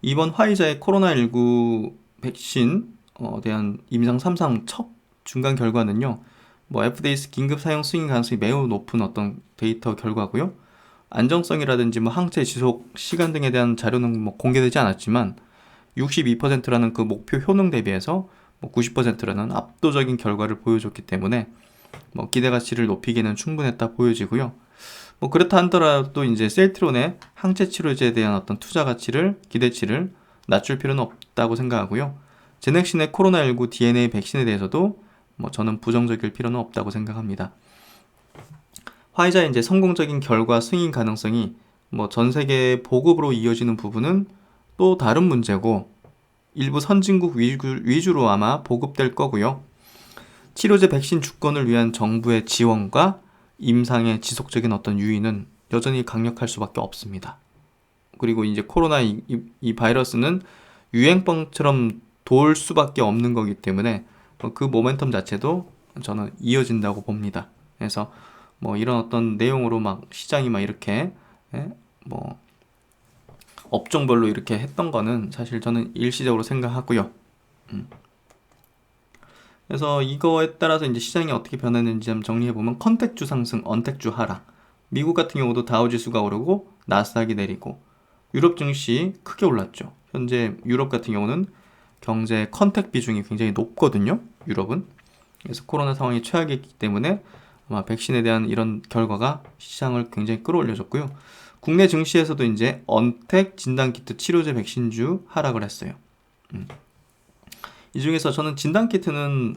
이번 화이자의 코로나19 백신 대한 임상 3상 첫 중간 결과는요. 뭐 FDA 긴급 사용 승인 가능성이 매우 높은 어떤 데이터 결과고요. 안정성이라든지 뭐 항체 지속 시간 등에 대한 자료는 뭐 공개되지 않았지만 62%라는 그 목표 효능 대비해서 뭐 90%라는 압도적인 결과를 보여줬기 때문에 뭐 기대 가치를 높이기에는 충분했다 보여지고요. 뭐 그렇다 하더라도 이제 셀트론의 항체 치료제에 대한 어떤 투자 가치를 기대치를 낮출 필요는 없다고 생각하고요. 제넥신의 코로나19 DNA 백신에 대해서도 뭐 저는 부정적일 필요는 없다고 생각합니다. 화이자의 이제 성공적인 결과 승인 가능성이 뭐 전 세계 보급으로 이어지는 부분은 또 다른 문제고 일부 선진국 위주로 아마 보급될 거고요. 치료제 백신 주권을 위한 정부의 지원과 임상의 지속적인 어떤 유인은 여전히 강력할 수밖에 없습니다. 그리고 이제 코로나 이 바이러스는 유행병처럼 돌 수밖에 없는 거기 때문에 그 모멘텀 자체도 저는 이어진다고 봅니다. 그래서 뭐 이런 어떤 내용으로 막 시장이 막 이렇게 뭐 업종별로 이렇게 했던 거는 사실 저는 일시적으로 생각하고요. 그래서 이거에 따라서 이제 시장이 어떻게 변했는지 한번 정리해보면 컨택주 상승, 언택주 하락. 미국 같은 경우도 다우지수가 오르고 나스닥이 내리고 유럽 증시 크게 올랐죠. 현재 유럽 같은 경우는 경제 컨택 비중이 굉장히 높거든요. 유럽은. 그래서 코로나 상황이 최악이기 때문에 아마 백신에 대한 이런 결과가 시장을 굉장히 끌어올려줬고요. 국내 증시에서도 이제 언택 진단키트 치료제 백신주 하락을 했어요. 이 중에서 저는 진단키트는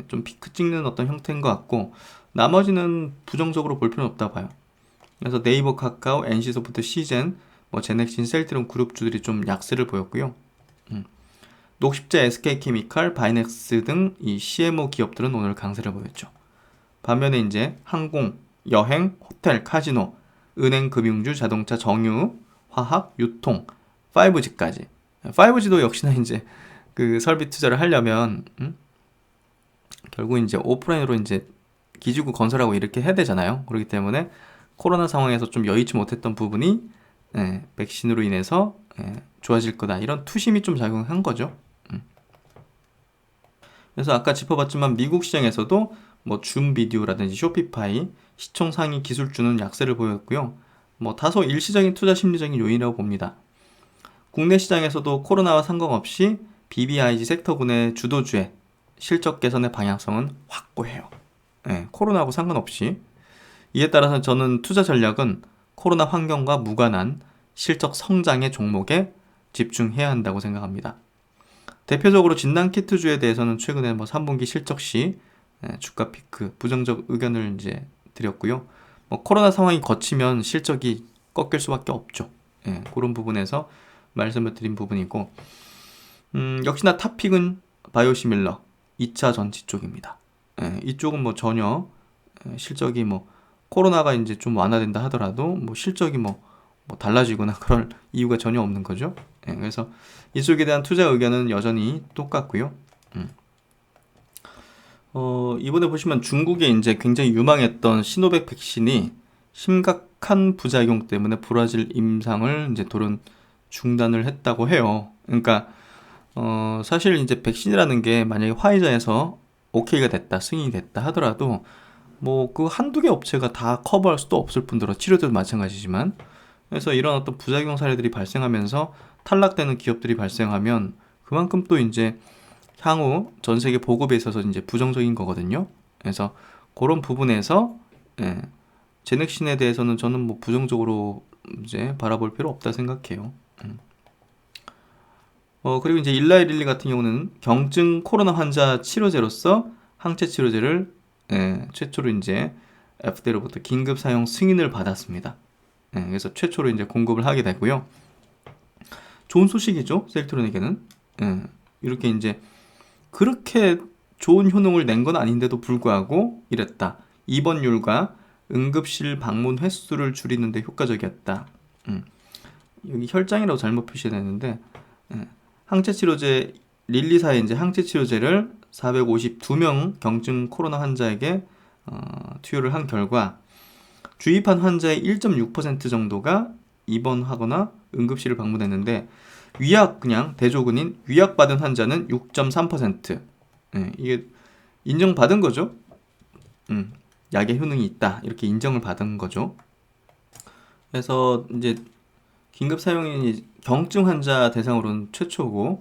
좀 피크 찍는 어떤 형태인 것 같고 나머지는 부정적으로 볼 필요는 없다 봐요. 그래서 네이버, 카카오, NC소프트, 시젠, 뭐 제넥신, 셀트리온 그룹주들이 좀 약세를 보였고요. 녹십제, SK케미칼, 바이넥스 등 이 CMO 기업들은 오늘 강세를 보였죠. 반면에 이제 항공, 여행, 호텔, 카지노, 은행, 금융주, 자동차, 정유, 화학, 유통, 5G까지. 5G도 역시나 이제 그 설비 투자를 하려면 결국 이제 오프라인으로 이제 기지국 건설하고 이렇게 해야 되잖아요. 그렇기 때문에 코로나 상황에서 좀 여의치 못했던 부분이 백신으로 인해서 좋아질 거다. 이런 투심이 좀 작용한 거죠. 그래서 아까 짚어봤지만 미국 시장에서도 뭐 줌 비디오라든지 쇼피파이, 시총 상위 기술주는 약세를 보였고요. 뭐 다소 일시적인 투자 심리적인 요인이라고 봅니다. 국내 시장에서도 코로나와 상관없이 BBIG 섹터군의 주도주의 실적 개선의 방향성은 확고해요. 코로나하고 상관없이. 이에 따라서 저는 투자 전략은 코로나 환경과 무관한 실적 성장의 종목에 집중해야 한다고 생각합니다. 대표적으로 진단키트주에 대해서는 최근에 뭐 3분기 실적 시 주가 피크 부정적 의견을 이제 드렸고요. 뭐 코로나 상황이 거치면 실적이 꺾일 수밖에 없죠. 그런 부분에서 말씀을 드린 부분이고, 역시나 탑픽은 바이오시밀러 2차 전지 쪽입니다. 이쪽은 뭐 전혀 실적이 뭐 코로나가 이제 좀 완화된다 하더라도 뭐 실적이 뭐 달라지거나 그럴 이유가 전혀 없는 거죠. 그래서 이쪽에 대한 투자 의견은 여전히 똑같고요. 이번에 보시면 중국에 이제 굉장히 유망했던 시노백 백신이 심각한 부작용 때문에 브라질 임상을 이제 돌연 중단을 했다고 해요. 그러니까 사실 이제 백신이라는 게 만약에 화이자에서 오케이가 됐다, 승인이 됐다 하더라도 뭐 그 한두 개 업체가 다 커버할 수도 없을 뿐더러 치료제도 마찬가지지만, 그래서 이런 어떤 부작용 사례들이 발생하면서 탈락되는 기업들이 발생하면 그만큼 또 이제 향후 전 세계 보급에 있어서 이제 부정적인 거거든요. 그래서 그런 부분에서 제넥신에 대해서는 저는 뭐 부정적으로 이제 바라볼 필요 없다 생각해요. 그리고 이제 일라이릴리 같은 경우는 경증 코로나 환자 치료제로서 항체 치료제를 최초로 이제 FDA로부터 긴급 사용 승인을 받았습니다. 그래서 최초로 이제 공급을 하게 되고요. 좋은 소식이죠, 셀트론에게는. 이렇게 이제 그렇게 좋은 효능을 낸 건 아닌데도 불구하고 이랬다. 입원율과 응급실 방문 횟수를 줄이는 데 효과적이었다. 여기 혈장이라고 잘못 표시했는데, 항체 치료제 릴리사의 이제 항체 치료제를 452명 경증 코로나 환자에게 투여를 한 결과 주입한 환자의 1.6% 정도가 입원하거나 응급실을 방문했는데, 위약 그냥 대조군인 위약받은 환자는 6.3%. 이게 인정받은 거죠. 약의 효능이 있다 이렇게 인정을 받은 거죠. 그래서 이제 긴급 사용이 경증 환자 대상으로는 최초고,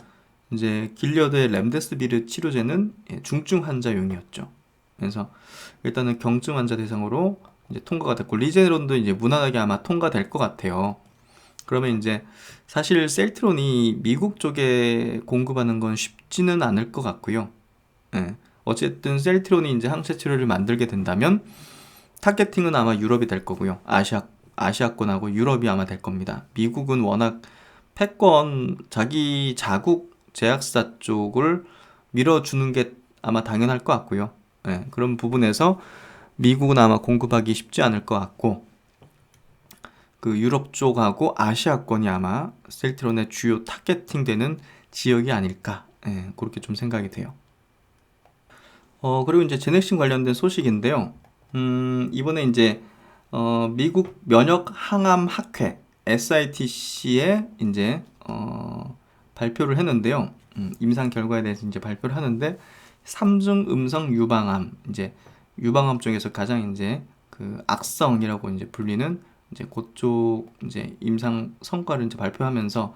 이제 길리어드의 렘데스비르 치료제는 중증 환자용이었죠. 그래서 일단은 경증 환자 대상으로 이제 통과가 됐고, 리제네론도 이제 무난하게 아마 통과될 것 같아요. 그러면 이제 사실 셀트론이 미국 쪽에 공급하는 건 쉽지는 않을 것 같고요. 어쨌든 셀트론이 이제 항체 치료를 만들게 된다면 타겟팅은 아마 유럽이 될 거고요. 아시아권하고 유럽이 아마 될 겁니다. 미국은 워낙 패권 자기 자국 제약사 쪽을 밀어주는 게 아마 당연할 것 같고요. 그런 부분에서 미국은 아마 공급하기 쉽지 않을 것 같고, 그 유럽 쪽하고 아시아권이 아마 셀트론의 주요 타겟팅 되는 지역이 아닐까, 그렇게 좀 생각이 돼요. 그리고 이제 제넥신 관련된 소식인데요. 이번에 이제 미국 면역 항암 학회 SITC에 이제 발표를 했는데요. 임상 결과에 대해서 이제 발표를 하는데, 3중 음성 유방암, 이제 유방암 중에서 가장 이제 그 악성이라고 이제 불리는 이제 그쪽 이제 임상 성과를 이제 발표하면서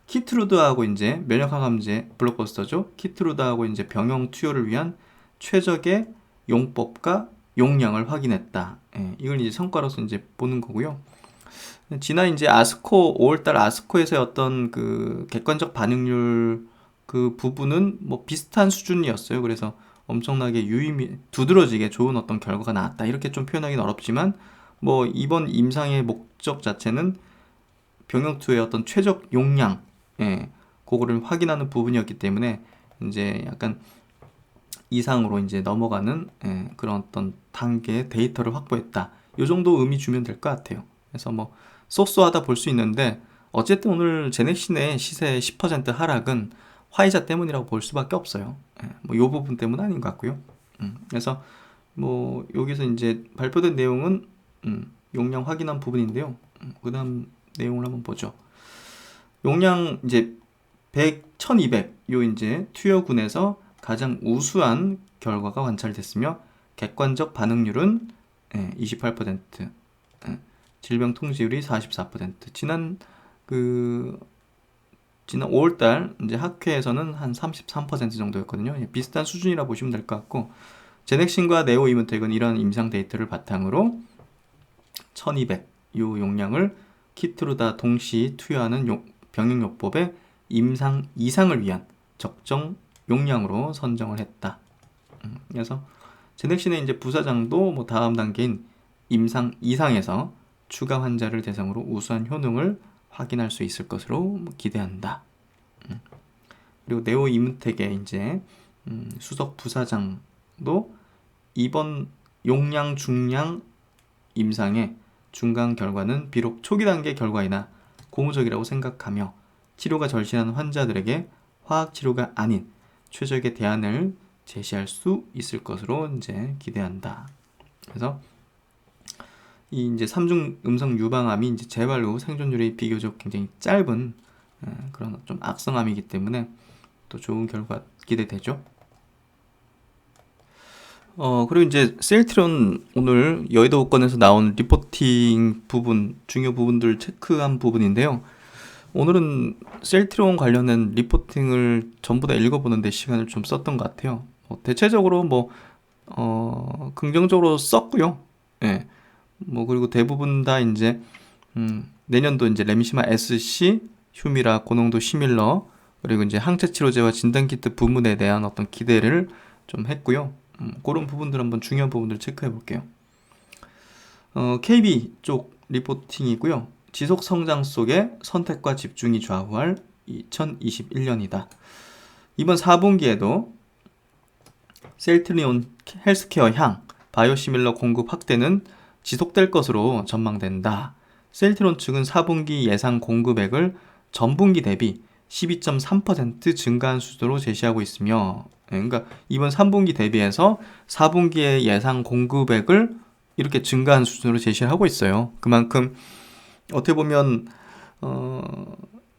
키트루드하고 이제 면역 항암제 블록버스터죠. 키트루드하고 이제 병용 투여를 위한 최적의 용법과 용량을 확인했다. 이걸 이제 성과로서 이제 보는 거고요. 지난 이제 아스코 5월달 아스코에서의 어떤 그 객관적 반응률 그 부분은 뭐 비슷한 수준이었어요. 그래서 엄청나게 두드러지게 좋은 어떤 결과가 나왔다 이렇게 좀 표현하기는 어렵지만, 뭐 이번 임상의 목적 자체는 병역2의 어떤 최적 용량, 그거를 확인하는 부분이었기 때문에 이제 약간 이상으로 이제 넘어가는 그런 어떤 단계의 데이터를 확보했다. 이 정도 의미 주면 될 것 같아요. 그래서 뭐 쏘쏘하다 볼 수 있는데 어쨌든 오늘 제넥신의 시세 10% 하락은 화이자 때문이라고 볼 수밖에 없어요. 뭐이 부분 때문 아닌 것 같고요. 그래서 뭐 여기서 이제 발표된 내용은 용량 확인한 부분인데요. 그 다음 내용을 한번 보죠. 용량 이제 100, 1200 요 이제 투여군에서 가장 우수한 결과가 관찰됐으며 객관적 반응률은 28%, 질병 통지율이 44%. 지난 5월달 이제 학회에서는 한 33% 정도였거든요. 비슷한 수준이라 보시면 될 것 같고, 제넥신과 네오 이문텍은 이런 임상 데이터를 바탕으로 1200 요 용량을 키트로 다 동시 투여하는 병역요법의 임상 이상을 위한 적정 용량으로 선정을 했다. 그래서 제넥신의 이제 부사장도 뭐 다음 단계인 임상 이상에서 추가 환자를 대상으로 우수한 효능을 확인할 수 있을 것으로 뭐 기대한다. 그리고 네오 이문텍의 이제 수석 부사장도 이번 용량 중량 임상의 중간 결과는 비록 초기 단계 결과이나 고무적이라고 생각하며 치료가 절실한 환자들에게 화학 치료가 아닌 최적의 대안을 제시할 수 있을 것으로 이제 기대한다. 그래서 이 이제 3중 음성 유방암이 이제 재발 후 생존율이 비교적 굉장히 짧은 그런 좀 악성암이기 때문에 또 좋은 결과 기대되죠. 그리고 이제 셀트리온 오늘 여의도권에서 나온 리포팅 부분, 중요 부분들 체크한 부분인데요. 오늘은 셀트리온 관련된 리포팅을 전부 다 읽어보는데 시간을 좀 썼던 것 같아요. 대체적으로 긍정적으로 썼고요. 예. 그리고 대부분 다 이제, 내년도 이제 레미시마 SC, 휴미라, 고농도 시밀러, 그리고 이제 항체 치료제와 진단키트 부문에 대한 어떤 기대를 좀 했고요. 그런 부분들 한번 중요한 부분들 체크해 볼게요. KB 쪽 리포팅이고요. 지속 성장 속에 선택과 집중이 좌우할 2021년이다. 이번 4분기에도 셀트리온 헬스케어 향 바이오시밀러 공급 확대는 지속될 것으로 전망된다. 셀트리온 측은 4분기 예상 공급액을 전분기 대비 12.3% 증가한 수준으로 제시하고 있으며, 그러니까 이번 3분기 대비해서 4분기의 예상 공급액을 이렇게 증가한 수준으로 제시를 하고 있어요. 그만큼 어떻게 보면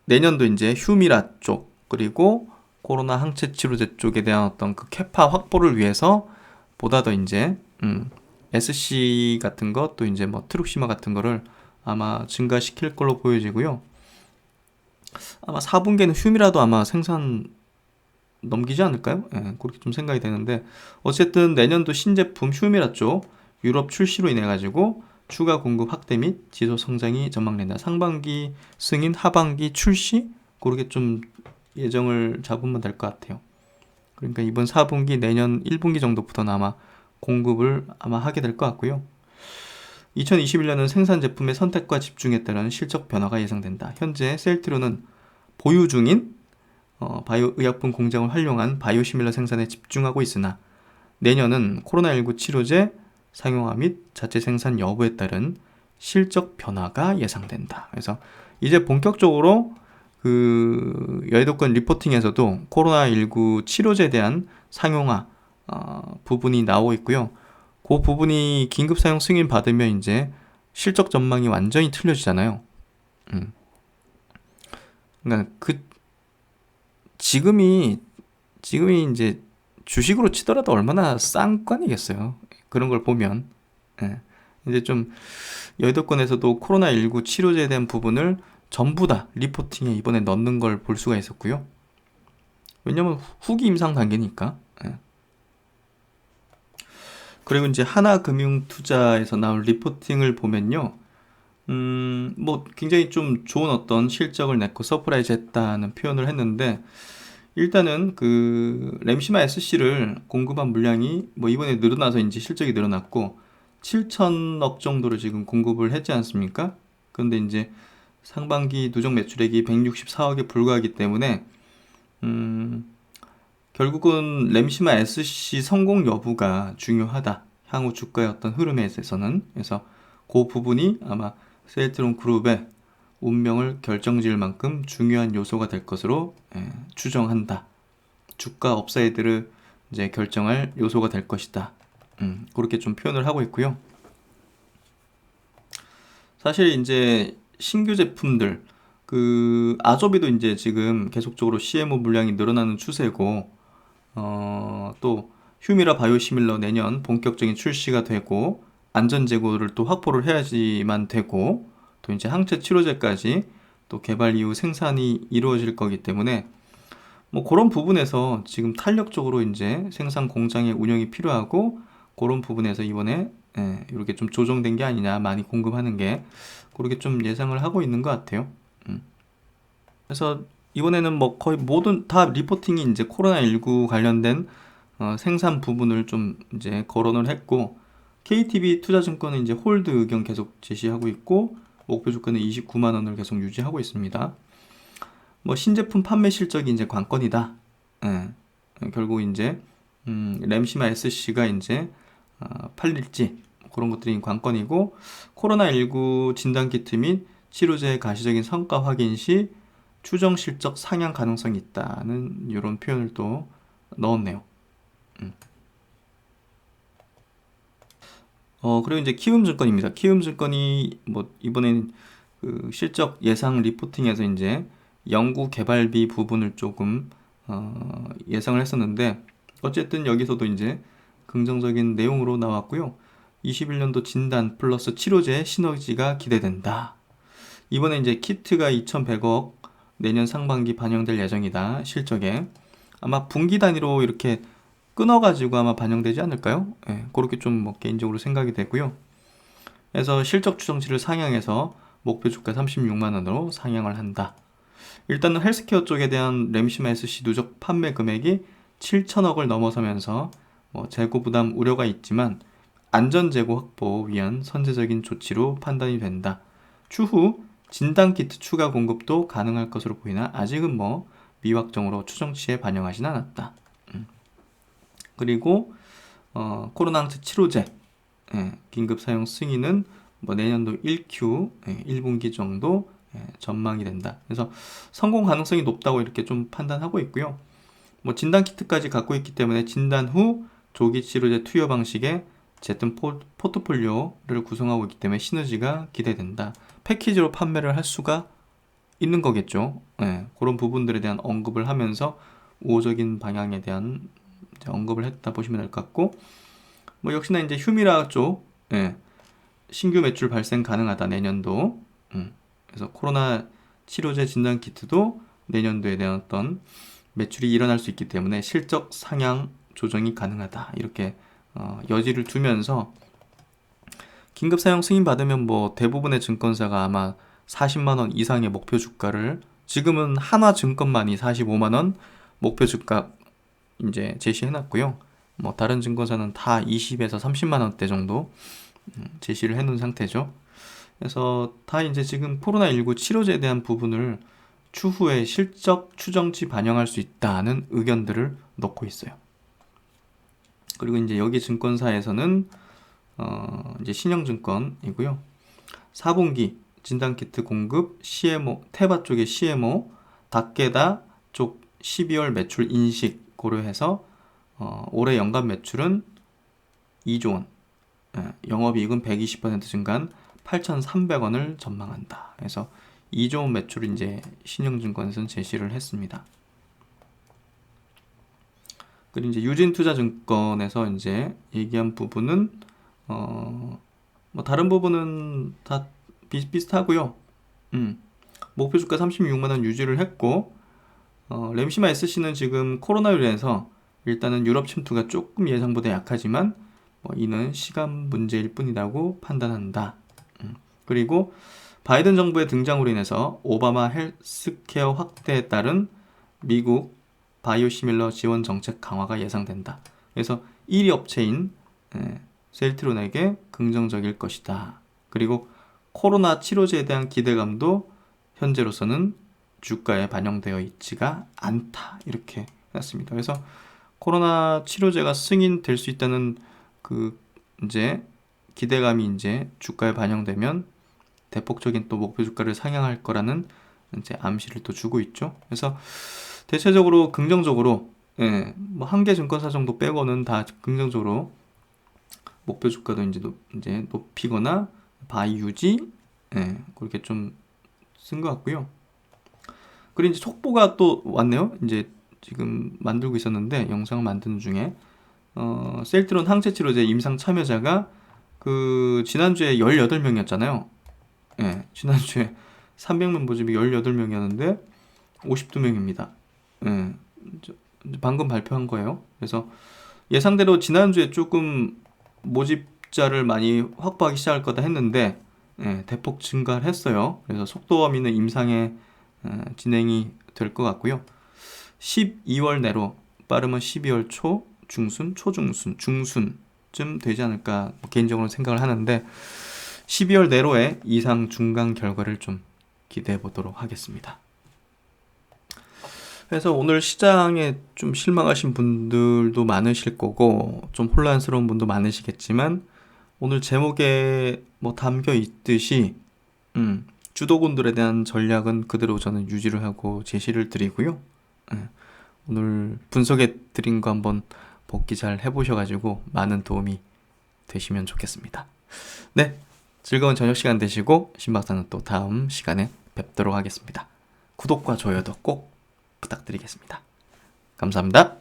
내년도 이제 휴미라 쪽 그리고 코로나 항체 치료제 쪽에 대한 어떤 그 캐파 확보를 위해서 보다 더 이제 SC 같은 것 또 이제 뭐 트룩시마 같은 거를 아마 증가시킬 걸로 보여지고요. 아마 4분기에는 휴미라도 아마 생산 넘기지 않을까요? 그렇게 좀 생각이 되는데, 어쨌든 내년도 신제품 휴미라 쪽 유럽 출시로 인해 가지고 추가 공급 확대 및 지속 성장이 전망된다. 상반기 승인, 하반기 출시 그렇게 좀 예정을 잡으면 될 것 같아요. 그러니까 이번 4분기 내년 1분기 정도부터는 아마 공급을 아마 하게 될 것 같고요. 2021년은 생산 제품의 선택과 집중에 따른 실적 변화가 예상된다. 현재 셀트리온은 보유 중인 바이오 의약품 공장을 활용한 바이오시밀러 생산에 집중하고 있으나 내년은 코로나19 치료제 상용화 및 자체 생산 여부에 따른 실적 변화가 예상된다. 그래서 이제 본격적으로 그 여의도권 리포팅에서도 코로나19 치료제에 대한 상용화 부분이 나오고 있고요. 그 부분이 긴급 사용 승인 받으면 이제 실적 전망이 완전히 틀려지잖아요. 그러니까 지금이 이제 주식으로 치더라도 얼마나 싼 거 아니겠어요. 그런 걸 보면 이제 좀 여의도권에서도 코로나19 치료제에 대한 부분을 전부 다 리포팅에 이번에 넣는 걸 볼 수가 있었고요. 왜냐면 후기 임상 단계니까. 그리고 이제 하나금융투자에서 나온 리포팅을 보면요. 뭐 굉장히 좀 좋은 어떤 실적을 냈고 서프라이즈 했다는 표현을 했는데, 일단은 그 램시마 SC를 공급한 물량이 뭐 이번에 늘어나서인지 실적이 늘어났고 7천억 정도를 지금 공급을 했지 않습니까? 그런데 이제 상반기 누적 매출액이 164억에 불과하기 때문에 결국은 램시마 SC 성공 여부가 중요하다. 향후 주가의 어떤 흐름에 있어서는. 그래서 그 부분이 아마 셀트론 그룹의 운명을 결정지을 만큼 중요한 요소가 될 것으로 추정한다. 주가 업사이드를 이제 결정할 요소가 될 것이다. 그렇게 좀 표현을 하고 있고요. 사실 이제 신규 제품들, 그 아조비도 이제 지금 계속적으로 CMO 물량이 늘어나는 추세고, 또 휴미라 바이오시밀러 내년 본격적인 출시가 되고, 안전 재고를 또 확보를 해야지만 되고, 또 이제 항체 치료제까지 또 개발 이후 생산이 이루어질 거기 때문에 뭐 그런 부분에서 지금 탄력적으로 이제 생산 공장의 운영이 필요하고, 그런 부분에서 이번에 이렇게 좀 조정된 게 아니냐, 많이 공급하는 게 그렇게 좀 예상을 하고 있는 것 같아요. 그래서 이번에는 뭐 거의 모든 다 리포팅이 이제 코로나19 관련된 생산 부분을 좀 이제 거론을 했고, KTB 투자증권은 이제 홀드 의견 계속 제시하고 있고, 목표 주가는 29만 원을 계속 유지하고 있습니다. 뭐 신제품 판매 실적이 이제 관건이다. 결국 이제 램시마 SC가 이제 팔릴지 그런 것들이 관건이고, 코로나19 진단키트 및 치료제의 가시적인 성과 확인 시 추정 실적 상향 가능성이 있다는 이런 표현을 또 넣었네요. 그리고 이제 키움증권입니다. 키움증권이 뭐 이번엔 그 실적 예상 리포팅에서 이제 연구 개발비 부분을 조금 예상을 했었는데, 어쨌든 여기서도 이제 긍정적인 내용으로 나왔고요. 21년도 진단 플러스 치료제의 시너지가 기대된다. 이번에 이제 키트가 2,100억 내년 상반기 반영될 예정이다. 실적에 아마 분기 단위로 이렇게 끊어가지고 아마 반영되지 않을까요? 그렇게 좀 뭐 개인적으로 생각이 되고요. 그래서 실적 추정치를 상향해서 목표 주가 36만 원으로 상향을 한다. 일단은 헬스케어 쪽에 대한 램시마 SC 누적 판매 금액이 7천억을 넘어서면서 뭐 재고 부담 우려가 있지만 안전 재고 확보 위한 선제적인 조치로 판단이 된다. 추후 진단키트 추가 공급도 가능할 것으로 보이나 아직은 뭐 미확정으로 추정치에 반영하진 않았다. 그리고 코로나 항체 치료제 긴급 사용 승인은 뭐 내년도 1Q 1분기 정도 전망이 된다. 그래서 성공 가능성이 높다고 이렇게 좀 판단하고 있고요. 뭐 진단 키트까지 갖고 있기 때문에 진단 후 조기 치료제 투여 방식의 제품 포트폴리오를 구성하고 있기 때문에 시너지가 기대된다. 패키지로 판매를 할 수가 있는 거겠죠. 그런 부분들에 대한 언급을 하면서 우호적인 방향에 대한 언급을 했다 보시면 될 것 같고, 뭐 역시나 이제 휴미라 쪽 신규 매출 발생 가능하다 내년도. 그래서 코로나 치료제 진단 키트도 내년도에 대한 어떤 매출이 일어날 수 있기 때문에 실적 상향 조정이 가능하다. 이렇게 여지를 두면서 긴급 사용 승인 받으면 뭐 대부분의 증권사가 아마 40만 원 이상의 목표 주가를, 지금은 하나증권만이 45만 원 목표 주가 이제 제시해놨고요. 뭐 다른 증권사는 다 20에서 30만 원대 정도 제시를 해놓은 상태죠. 그래서 다 이제 지금 코로나19 치료제에 대한 부분을 추후에 실적 추정치 반영할 수 있다는 의견들을 넣고 있어요. 그리고 이제 여기 증권사에서는 이제 신영증권이고요. 4분기 진단키트 공급 CMO 테바 쪽의 CMO 닥게다 쪽 12월 매출 인식 고려해서 올해 연간 매출은 2조 원, 영업이익은 120% 증가한 8,300원을 전망한다. 그래서 2조 원 매출을 이제 신영증권에서는 제시를 했습니다. 그리고 이제 유진투자증권에서 이제 얘기한 부분은 뭐 다른 부분은 다 비슷비슷하고요. 목표 주가 36만 원 유지를 했고, 램시마 SC는 지금 코로나로 인해서 일단은 유럽 침투가 조금 예상보다 약하지만 이는 시간 문제일 뿐이라고 판단한다. 그리고 바이든 정부의 등장으로 인해서 오바마 헬스케어 확대에 따른 미국 바이오시밀러 지원 정책 강화가 예상된다. 그래서 1위 업체인 셀트론에게 긍정적일 것이다. 그리고 코로나 치료제에 대한 기대감도 현재로서는 주가에 반영되어 있지가 않다. 이렇게 해놨습니다. 그래서 코로나 치료제가 승인될 수 있다는 그 이제 기대감이 이제 주가에 반영되면 대폭적인 또 목표 주가를 상향할 거라는 이제 암시를 또 주고 있죠. 그래서 대체적으로 긍정적으로 뭐 한 개 증권사 정도 빼고는 다 긍정적으로 목표 주가도 이제 높이거나 바이 유지 그렇게 좀 쓴 것 같고요. 그리고 이제 속보가 또 왔네요. 이제 지금 만들고 있었는데 영상을 만드는 중에 셀트론 항체 치료제 임상 참여자가 그 지난주에 18명이었잖아요. 지난주에 300명 모집이 18명이었는데 52명입니다. 방금 발표한 거예요. 그래서 예상대로 지난주에 조금 모집자를 많이 확보하기 시작할 거다 했는데 대폭 증가를 했어요. 그래서 속도감 있는 임상에 진행이 될 것 같고요. 12월 내로 빠르면 12월 초, 중순, 초중순, 중순쯤 되지 않을까 개인적으로 생각을 하는데 12월 내로의 이상 중간 결과를 좀 기대해 보도록 하겠습니다. 그래서 오늘 시장에 좀 실망하신 분들도 많으실 거고 좀 혼란스러운 분도 많으시겠지만 오늘 제목에 뭐 담겨 있듯이 주도군들에 대한 전략은 그대로 저는 유지를 하고 제시를 드리고요. 오늘 분석해 드린 거 한번 복기 잘 해보셔가지고 많은 도움이 되시면 좋겠습니다. 네, 즐거운 저녁 시간 되시고 신박사는 또 다음 시간에 뵙도록 하겠습니다. 구독과 좋아요도 꼭 부탁드리겠습니다. 감사합니다.